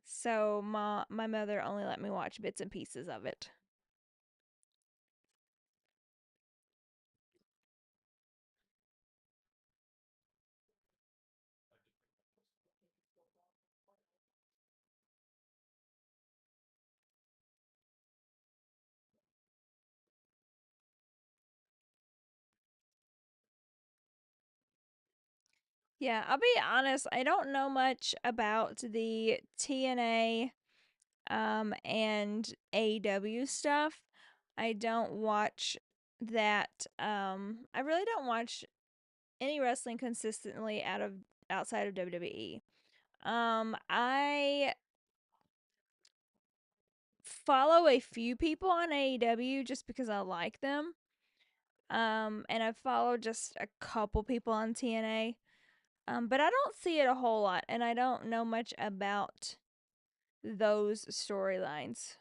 So my mother only let me watch bits and pieces of it. Yeah, I'll be honest, I don't know much about the TNA and AEW stuff. I don't watch that. I really don't watch any wrestling consistently outside of WWE. I follow a few people on AEW just because I like them. And I follow just a couple people on TNA. But I don't see it a whole lot, and I don't know much about those storylines.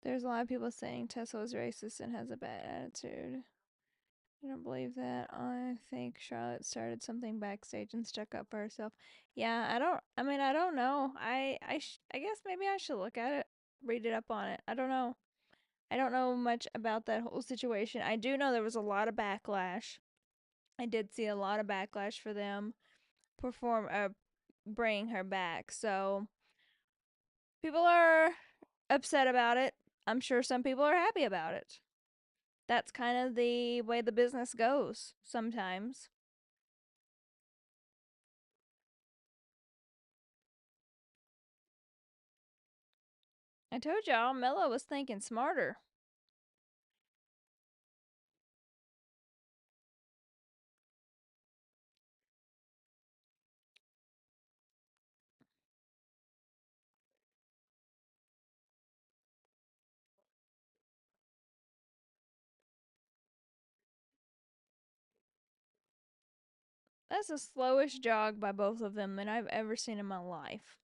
There's a lot of people saying Tesla is racist and has a bad attitude. I don't believe that. I think Charlotte started something backstage and stuck up for herself. Yeah, I don't. I mean, I don't know. I guess maybe I should look at it, read it up on it. I don't know. I don't know much about that whole situation. I do know there was a lot of backlash. I did see a lot of backlash for them bringing her back. So people are upset about it. I'm sure some people are happy about it. That's kind of the way the business goes sometimes. I told y'all, Mela was thinking smarter. That's the slowest jog by both of them that I've ever seen in my life.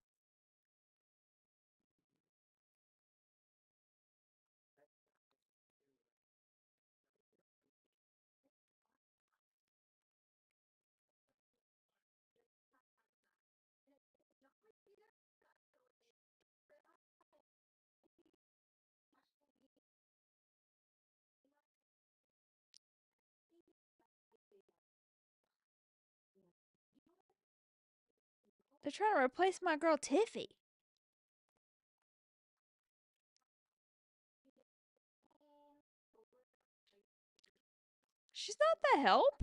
They're trying to replace my girl Tiffy. She's not the help.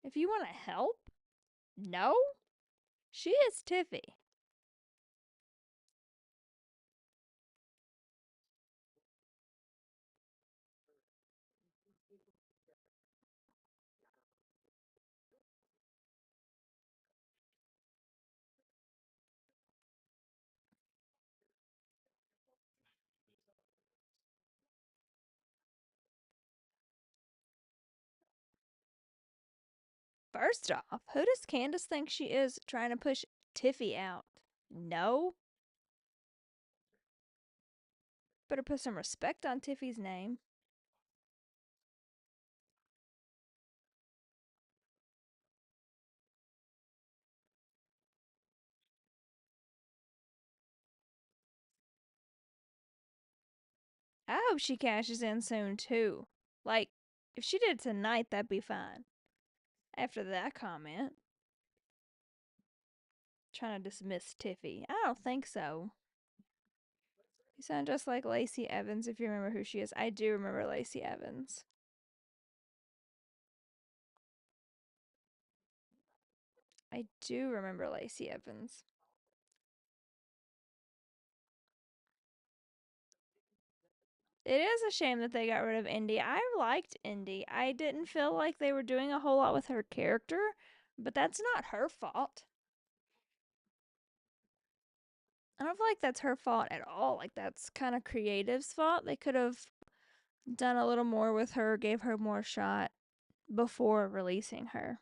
If you want to help, no. She is Tiffy. First off, who does Candace think she is trying to push Tiffy out? No. Better put some respect on Tiffy's name. I hope she cashes in soon too. Like, if she did tonight, that'd be fine. After that comment, trying to dismiss Tiffy. I don't think so. You sound just like Lacey Evans if you remember who she is. I do remember Lacey Evans. I do remember Lacey Evans. It is a shame that they got rid of Indy. I liked Indy. I didn't feel like they were doing a whole lot with her character, but that's not her fault. I don't feel like that's her fault at all. Like, that's kind of creative's fault. They could have done a little more with her, gave her more shot before releasing her.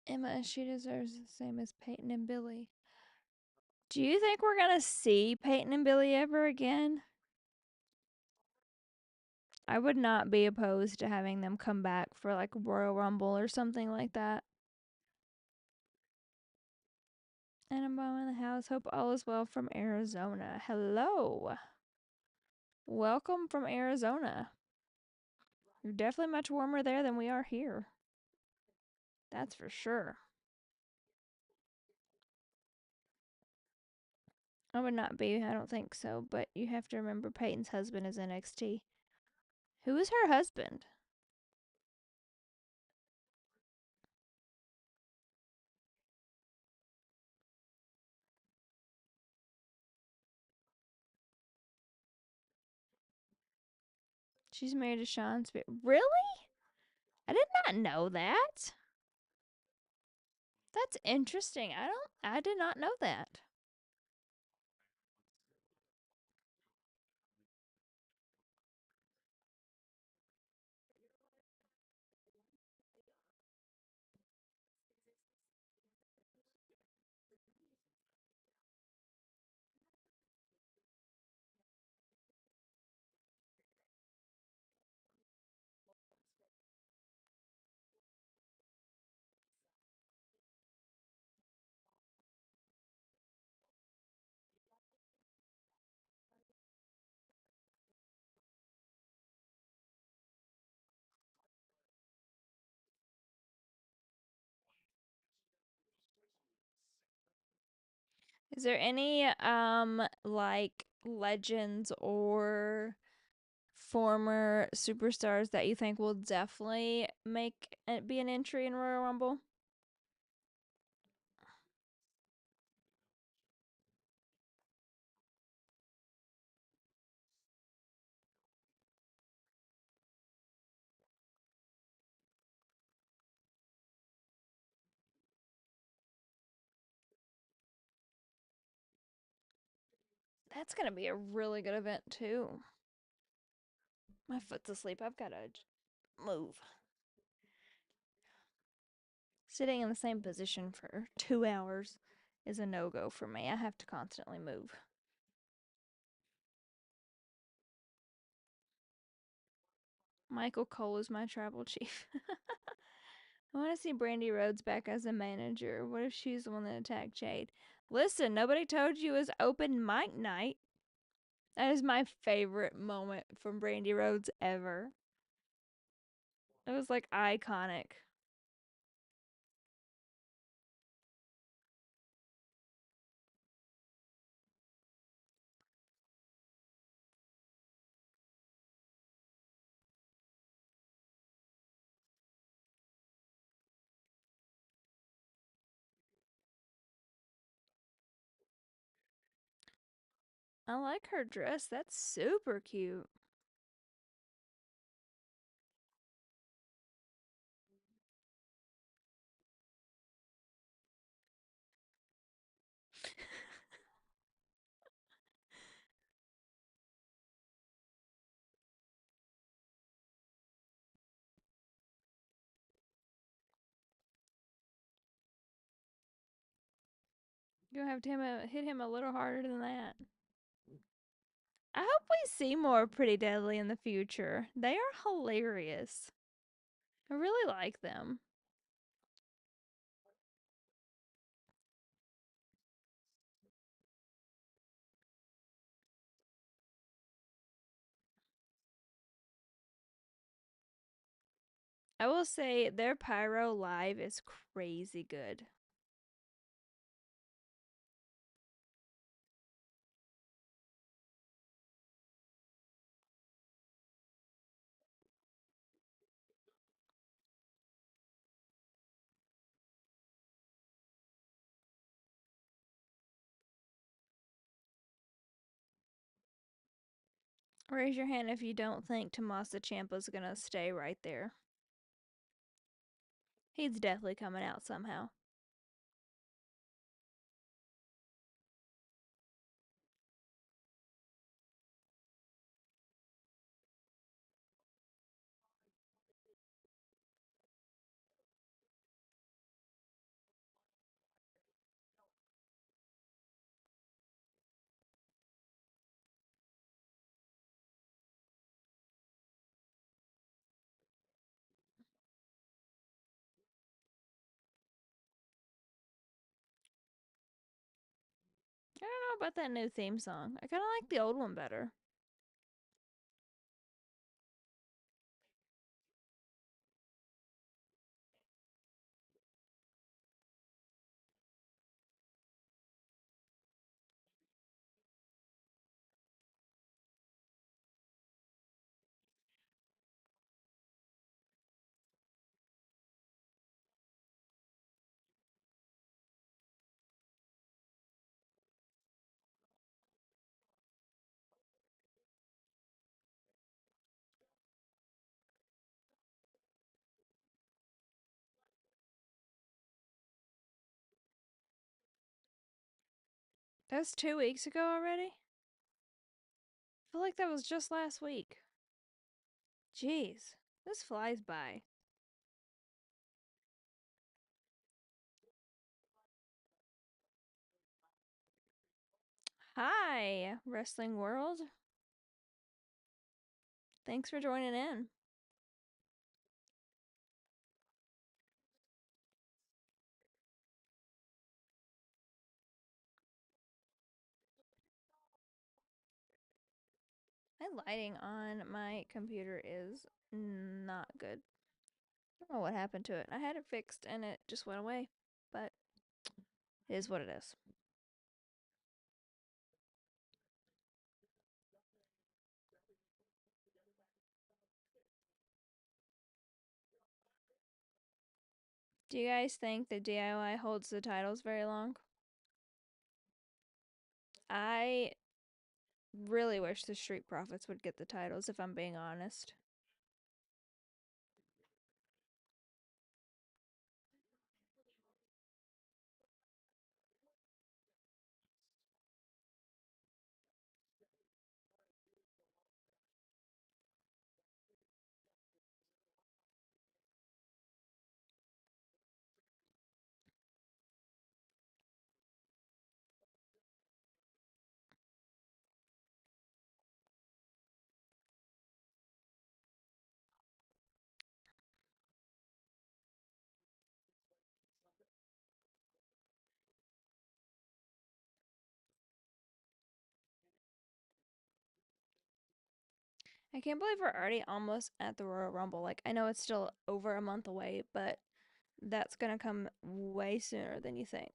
Emma, she deserves the same as Peyton and Billy. Do you think we're going to see Peyton and Billy ever again? I would not be opposed to having them come back for like Royal Rumble or something like that. And I'm in the house. Hope all is well from Arizona. Hello. Welcome from Arizona. You're definitely much warmer there than we are here. That's for sure. I would not be. I don't think so. But you have to remember Peyton's husband is NXT. Who is her husband? She's married to Sean Spears. Really? I did not know that. That's interesting. I did not know that. Is there any like legends or former superstars that you think will definitely make it be an entry in Royal Rumble? That's gonna be a really good event too. My foot's asleep. I've got to move. Sitting in the same position for 2 hours is a no go for me. I have to constantly move. Michael Cole is my tribal chief. I want to see Brandy Rhodes back as a manager. What if she's the one that attacked Jade? Listen, nobody told you it was open mic night. That is my favorite moment from Brandy Rhodes ever. It was like iconic. I like her dress. That's super cute. You'll have to hit him a little harder than that. I hope we see more Pretty Deadly in the future. They are hilarious. I really like them. I will say their pyro live is crazy good. Raise your hand if you don't think Tommaso Ciampa's gonna stay right there. He's definitely coming out somehow. I don't know about that new theme song. I kind of like the old one better. That's 2 weeks ago already? I feel like that was just last week. Jeez, this flies by. Hi, Wrestling World. Thanks for joining in. My lighting on my computer is not good. I don't know what happened to it. I had it fixed and it just went away. But it is what it is. Do you guys think that DIY holds the titles very long? I really wish the Street Profits would get the titles, if I'm being honest. I can't believe we're already almost at the Royal Rumble. Like, I know it's still over a month away, but that's gonna come way sooner than you think.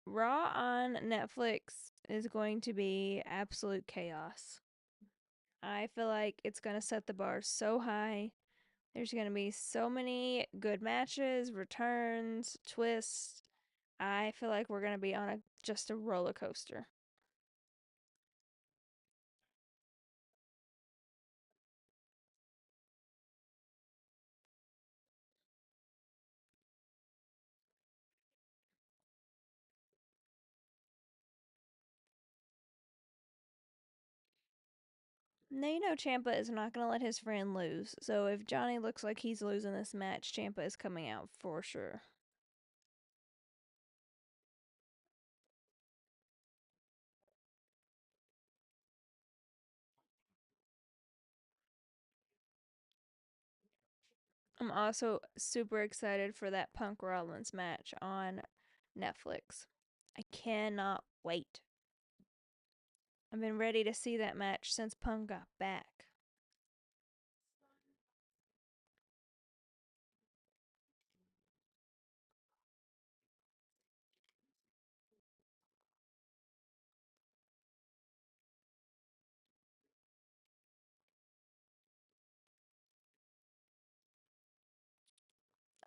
Raw on Netflix is going to be absolute chaos. I feel like it's going to set the bar so high. There's going to be so many good matches, returns, twists. I feel like we're going to be on just a roller coaster. Now you know Champa is not going to let his friend lose. So if Johnny looks like he's losing this match, Champa is coming out for sure. I'm also super excited for that Punk Rollins match on Netflix. I cannot wait. I've been ready to see that match since Punk got back.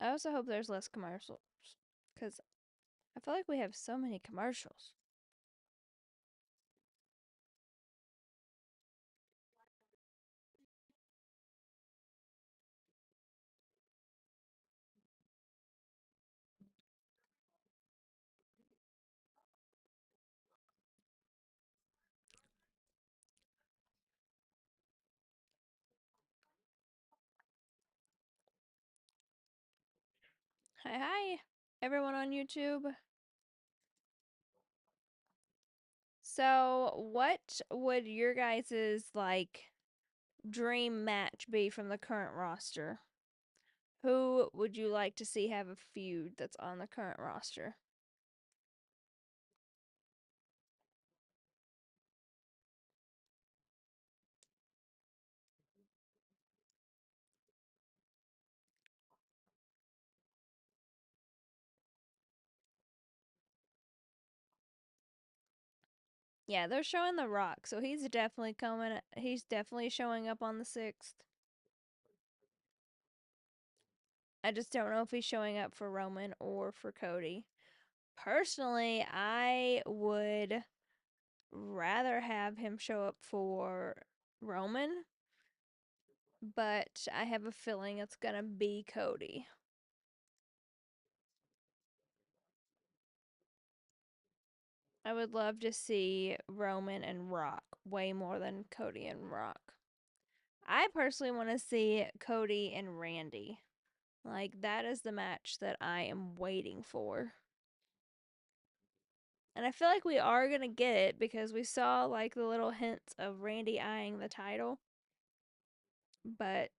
I also hope there's less commercials because I feel like we have so many commercials. Hi, hi, everyone on YouTube. So, what would your guys's dream match be from the current roster? Who would you like to see have a feud that's on the current roster? Yeah, they're showing The Rock, so he's definitely coming. He's definitely showing up on the 6th. I just don't know if he's showing up for Roman or for Cody. Personally, I would rather have him show up for Roman, but I have a feeling it's going to be Cody. I would love to see Roman and Rock way more than Cody and Rock. I personally want to see Cody and Randy. Like, that is the match that I am waiting for. And I feel like we are going to get it because we saw like the little hints of Randy eyeing the title. But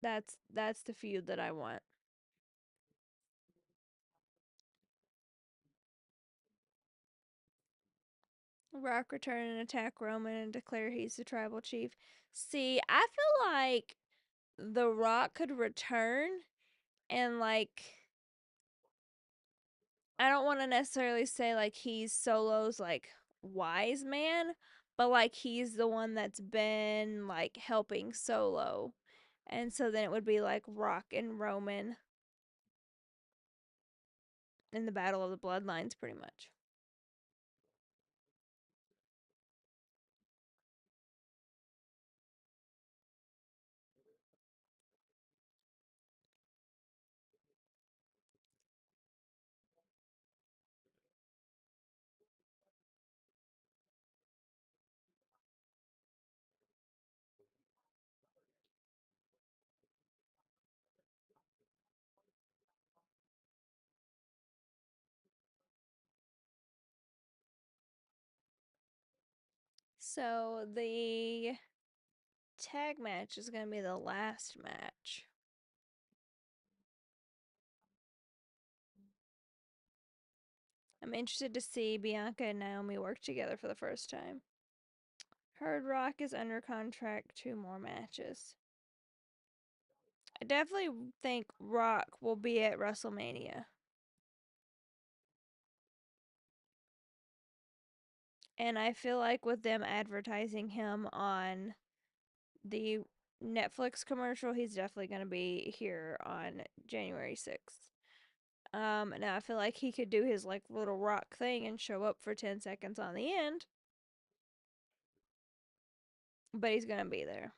that's the feud that I want. Rock return and attack Roman and declare he's the tribal chief. See, I feel like The Rock could return and I don't want to necessarily say like he's Solo's like wise man, but like he's the one that's been like helping Solo. And so then it would be like Rock and Roman in the Battle of the Bloodlines pretty much. So the tag match is going to be the last match. I'm interested to see Bianca and Naomi work together for the first time. Heard Rock is under contract 2 more matches. I definitely think Rock will be at WrestleMania. And I feel like with them advertising him on the Netflix commercial, he's definitely going to be here on January 6th. Now I feel like he could do his like little rock thing and show up for 10 seconds on the end, but he's going to be there.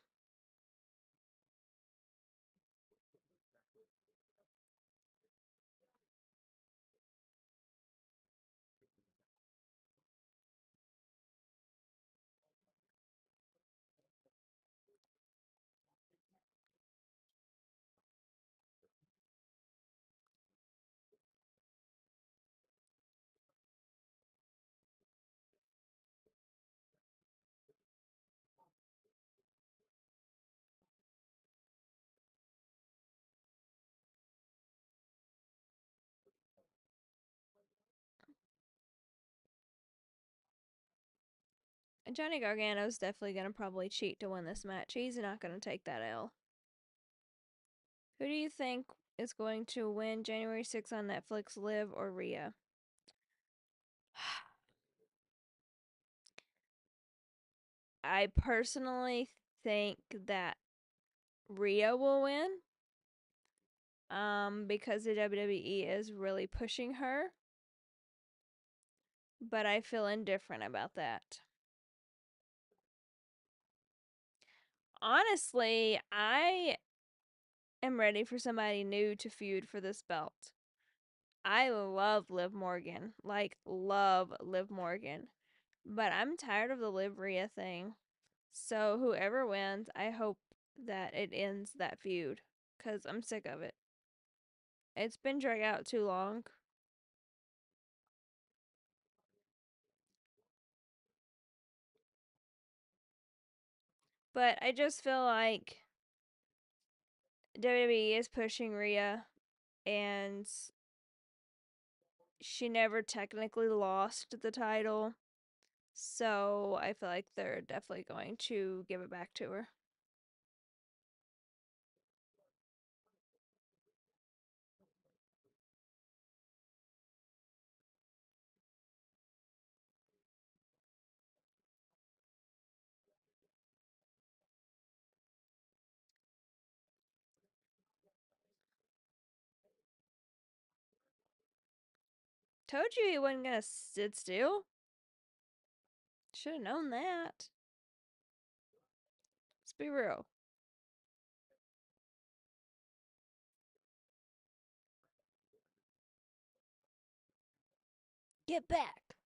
Johnny Gargano's definitely gonna probably cheat to win this match. He's not gonna take that L. Who do you think is going to win January 6th on Netflix, Liv or Rhea? I personally think that Rhea will win. Because the WWE is really pushing her. But I feel indifferent about that. Honestly, I am ready for somebody new to feud for this belt. I love Liv Morgan. Like, love Liv Morgan. But I'm tired of the Liv Rhea thing. So, whoever wins, I hope that it ends that feud. Because I'm sick of it. It's been dragged out too long. But I just feel like WWE is pushing Rhea, and she never technically lost the title. So I feel like they're definitely going to give it back to her. Told you he wasn't gonna sit still. Should have known that. Let's be real. Get back.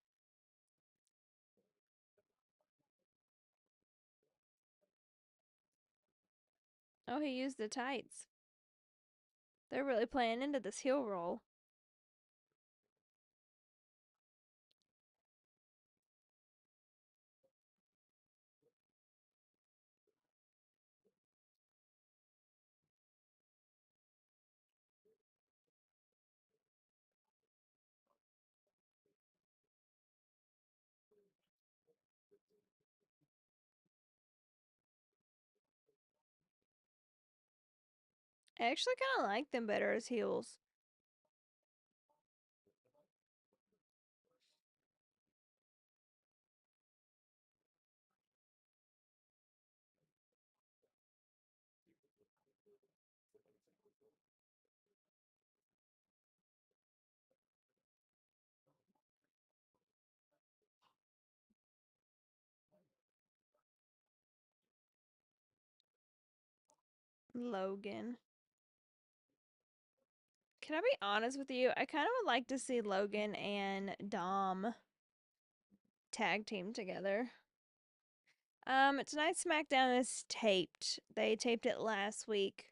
Oh, he used the tights. They're really playing into this heel roll. I actually kind of like them better as heels. Logan. Can I be honest with you? I kind of would like to see Logan and Dom tag team together. Tonight's SmackDown is taped. They taped it last week,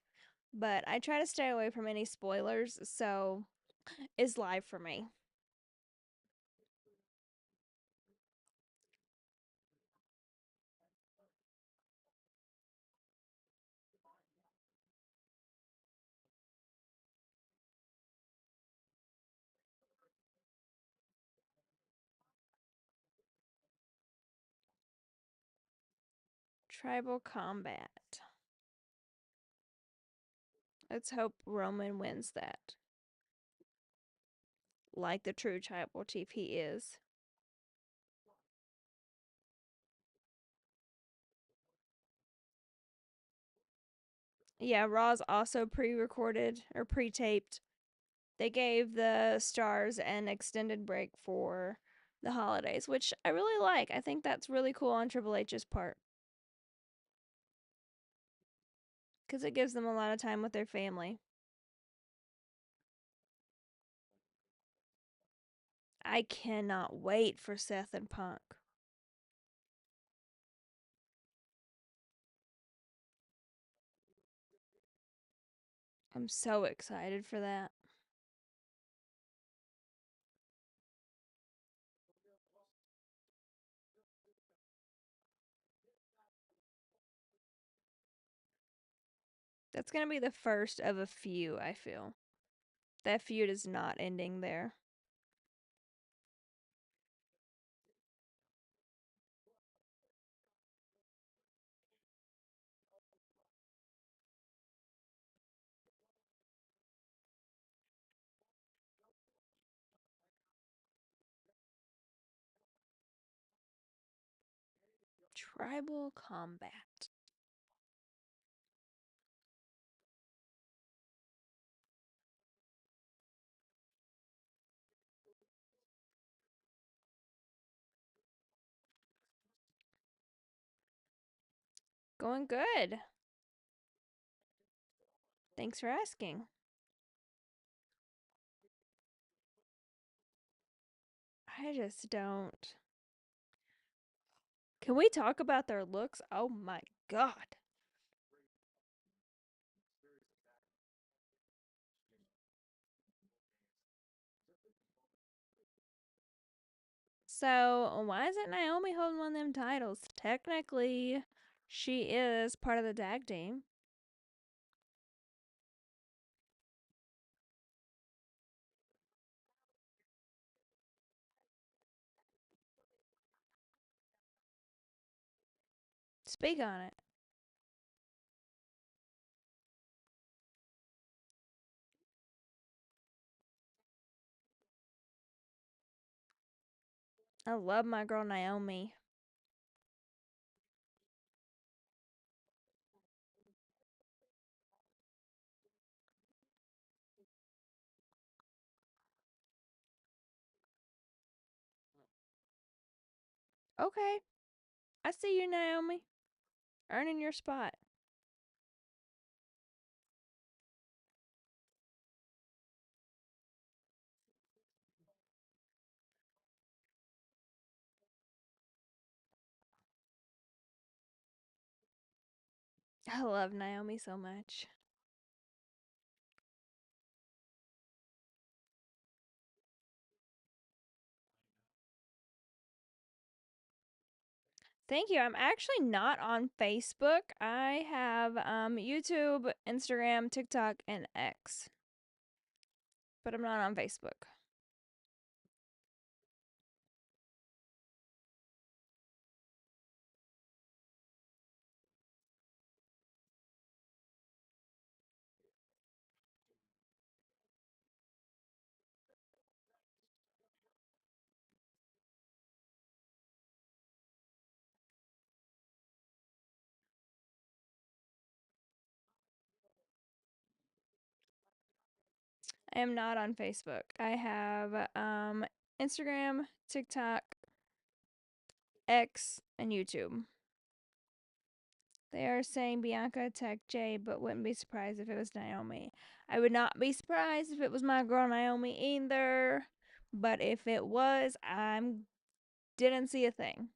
but I try to stay away from any spoilers, so it's live for me. Tribal Combat. Let's hope Roman wins that, like the true tribal chief he is. Yeah, Raw's also pre-recorded or pre-taped. They gave the stars an extended break for the holidays, which I really like. I think that's really cool on Triple H's part because it gives them a lot of time with their family. I cannot wait for Seth and Punk. I'm so excited for that. That's going to be the first of a few, I feel. That feud is not ending there. Tribal combat. Going good. Thanks for asking. I just don't. Can we talk about their looks? Oh my god. So, why isn't Naomi holding one of them titles? Technically, she is part of the tag team. Speak on it. I love my girl Naomi. Okay, I see you, Naomi. Earning your spot. I love Naomi so much. Thank you. I'm actually not on Facebook. I have YouTube, Instagram, TikTok, and X, but I'm not on Facebook. I am not on Facebook. I have Instagram, TikTok, X, and YouTube. They are saying Bianca attacked Jay, but wouldn't be surprised if it was Naomi. I would not be surprised if it was my girl Naomi either. But if it was, I didn't see a thing.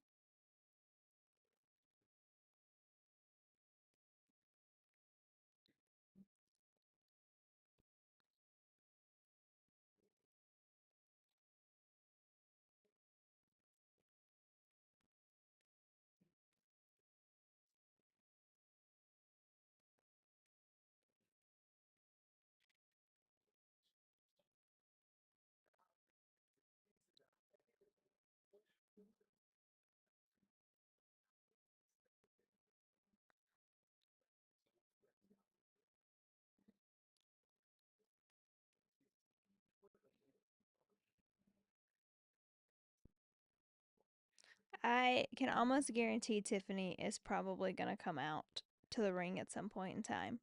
I can almost guarantee Tiffany is probably going to come out to the ring at some point in time.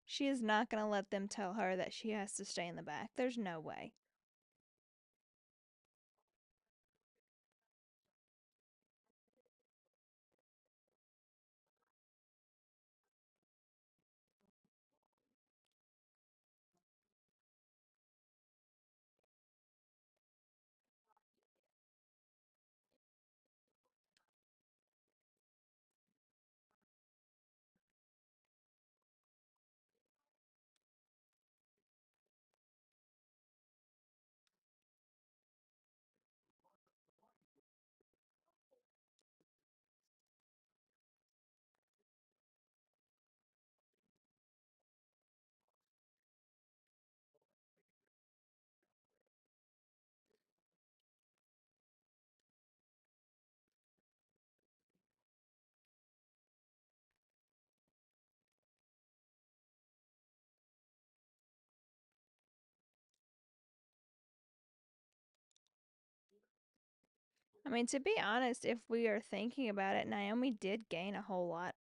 She is not going to let them tell her that she has to stay in the back. There's no way. I mean, to be honest, if we are thinking about it, Naomi did gain a whole lot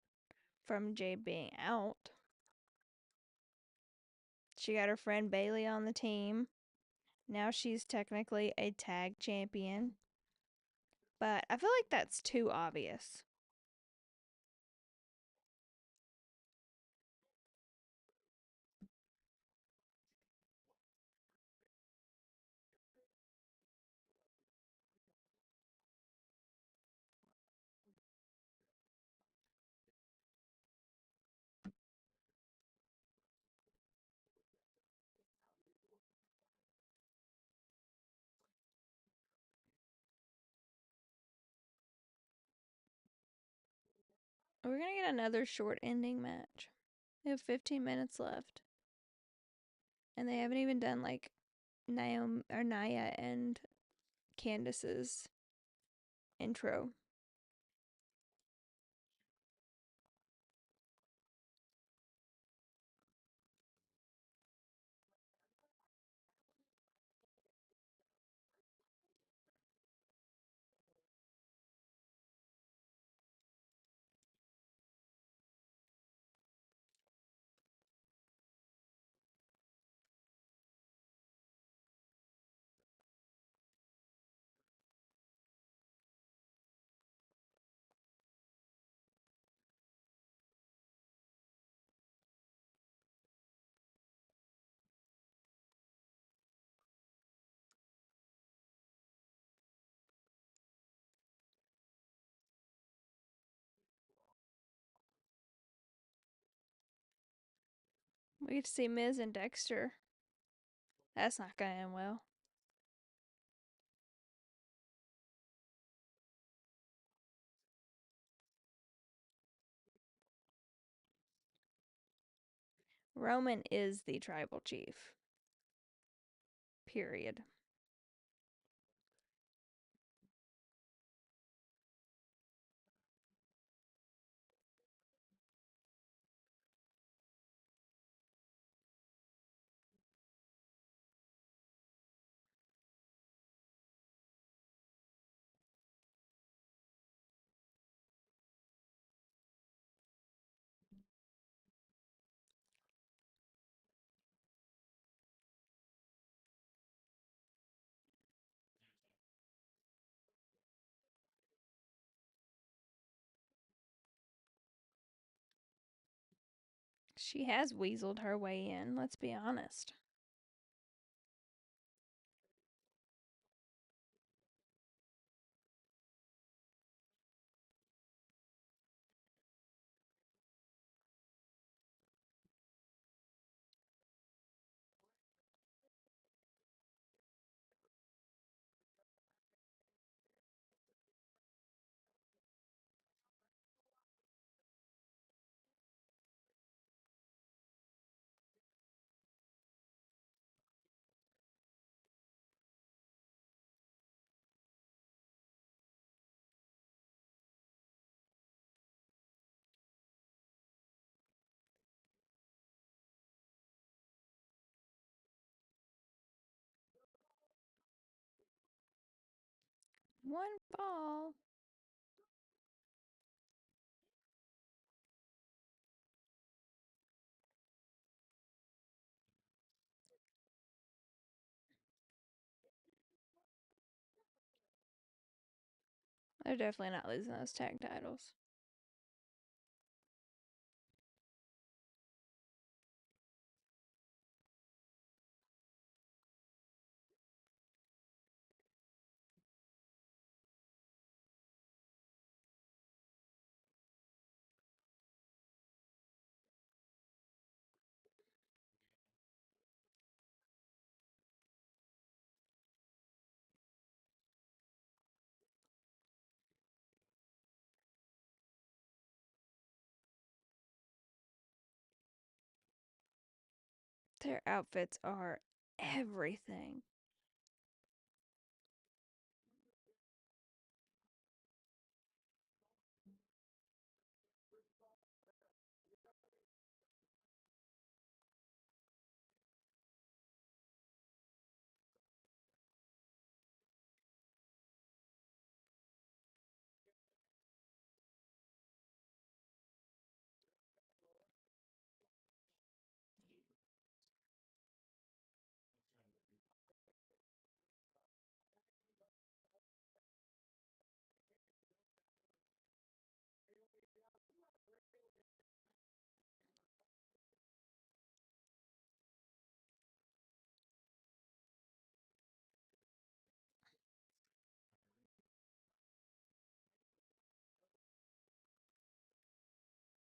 from Jade being out. She got her friend Bailey on the team. Now she's technically a tag champion. But I feel like that's too obvious. We're going to get another short ending match. They have 15 minutes left. And they haven't even done like Naomi or Naya and Candace's intro. We get to see Miz and Dexter. That's not going to end well. Roman is the tribal chief. Period. She has weaseled her way in, let's be honest. One fall. They're definitely not losing those tag titles. Their outfits are everything.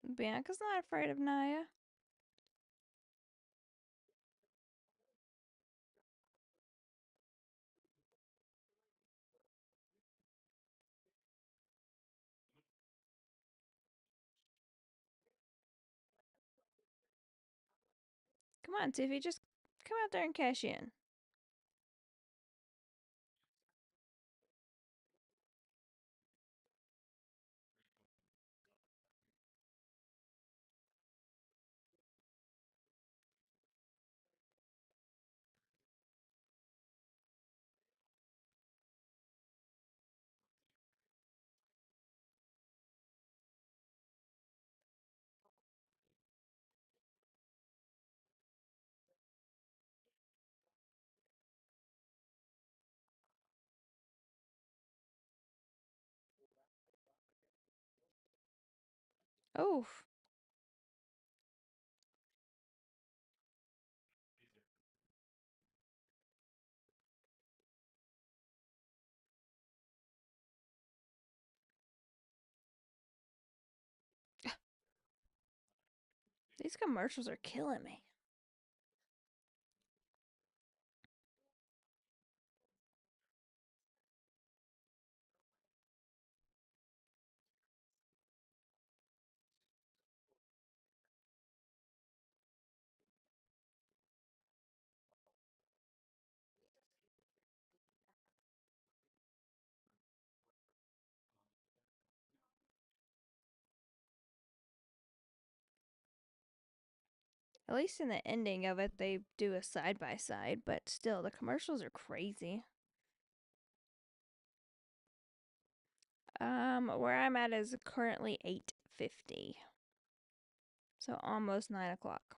Bianca's not afraid of Naya. Come on, Tiffy, just come out there and cash in. Oof. These commercials are killing me. At least in the ending of it, they do a side by side, but still, the commercials are crazy. Where I'm at is currently 8:50, so almost 9 o'clock.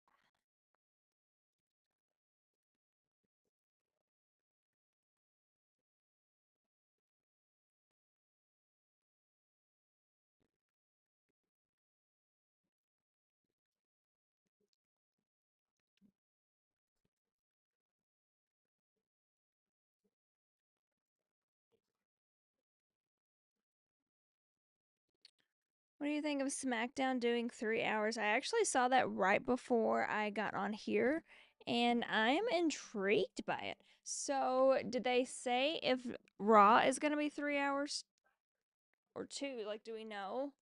What do you think of SmackDown doing 3 hours? I actually saw that right before I got on here, and I'm intrigued by it. So, did they say if Raw is going to be 3 hours or two? Like, do we know?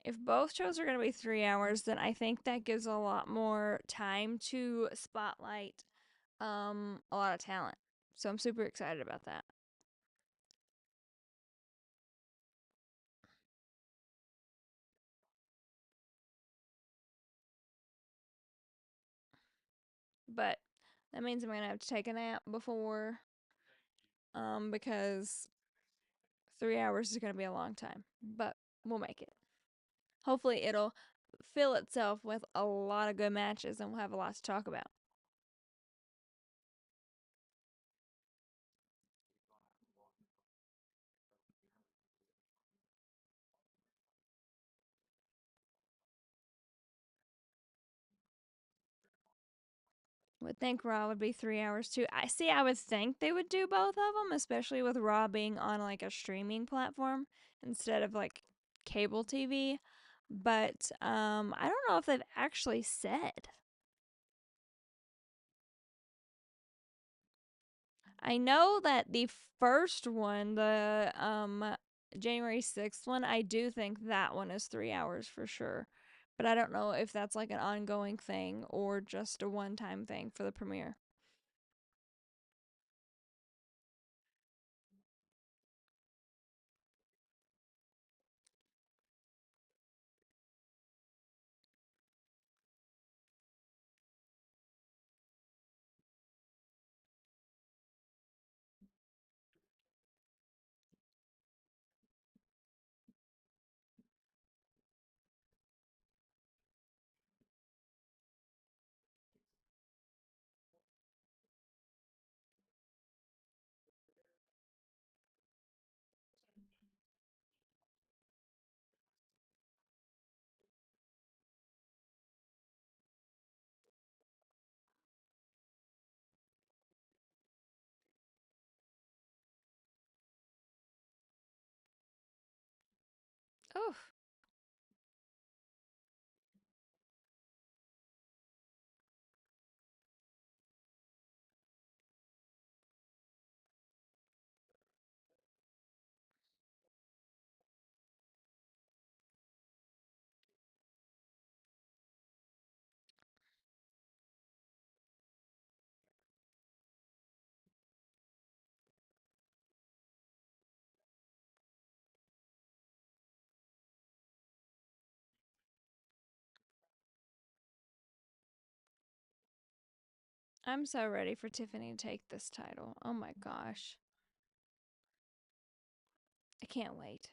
If both shows are going to be 3 hours, then I think that gives a lot more time to spotlight a lot of talent. So I'm super excited about that. But that means I'm gonna have to take a nap before because 3 hours is gonna be a long time. But we'll make it. Hopefully it'll fill itself with a lot of good matches and we'll have a lot to talk about. Would think Raw would be 3 hours too. I would think they would do both of them, especially with Raw being on like a streaming platform instead of like cable TV. But I don't know if they've actually said. I know that the first one, the January 6th one, I do think that one is 3 hours for sure. But I don't know if that's like an ongoing thing or just a one time thing for the premiere. Oh, I'm so ready for Tiffany to take this title. Oh my gosh. I can't wait.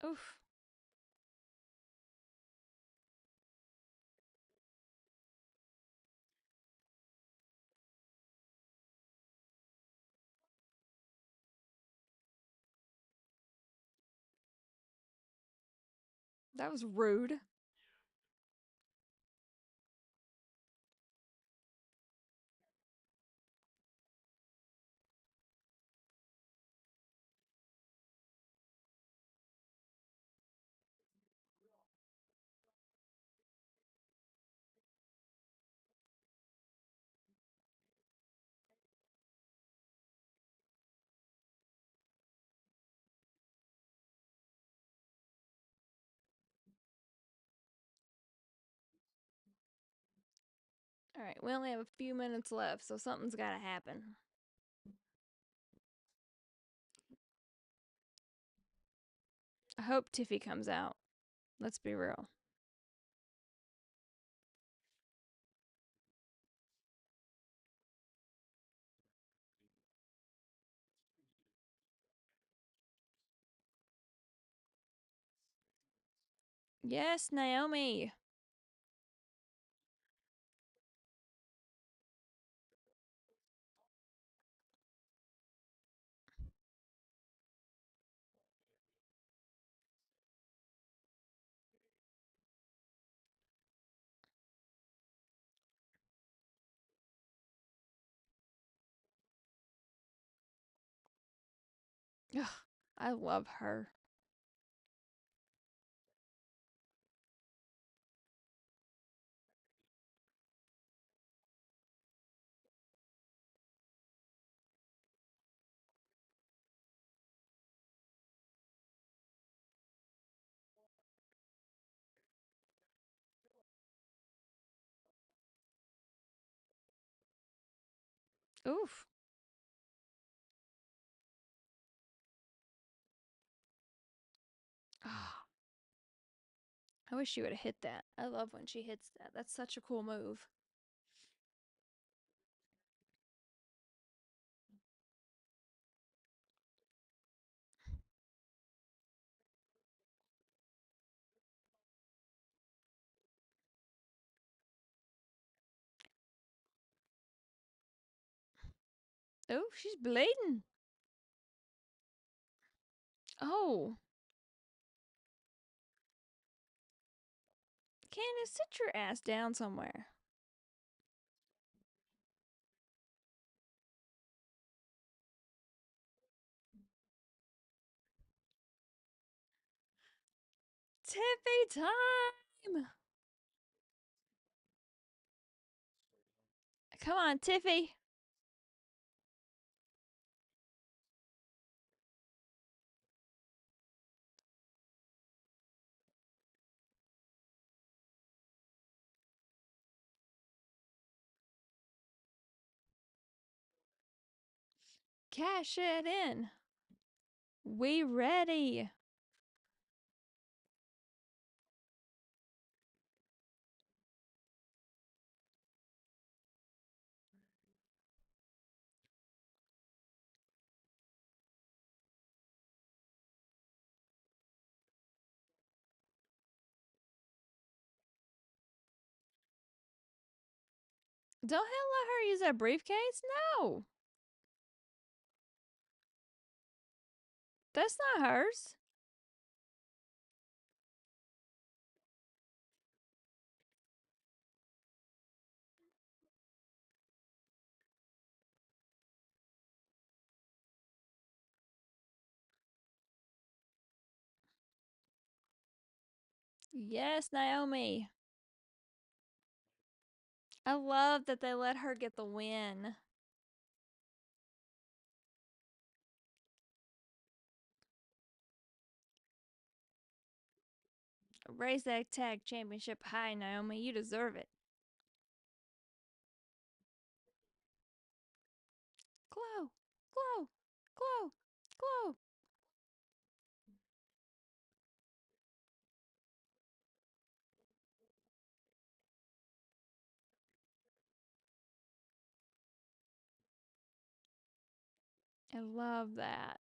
Oof. That was rude. All right, we only have a few minutes left, so something's got to happen. I hope Tiffy comes out. Let's be real. Yes, Naomi. Ugh, I love her. Oof. Oh, I wish she would have hit that. I love when she hits that. That's such a cool move. Oh, she's bleeding. Oh, Candace, sit your ass down somewhere. Tiffy time. Come on, Tiffy. Cash it in. We ready. Don't let her use that briefcase. No, that's not hers. Yes, Naomi. I love that they let her get the win. Raise that tag championship high, Naomi. You deserve it. Glow, glow, glow, glow. I love that.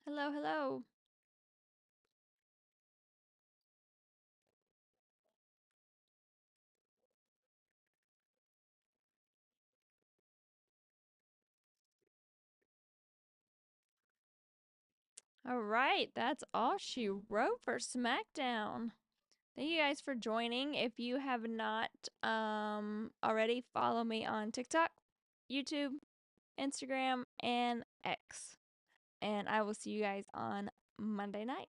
Hello, hello. All right, that's all she wrote for SmackDown. Thank you guys for joining. If you have not already, follow me on TikTok, YouTube, Instagram, and X. And I will see you guys on Monday night.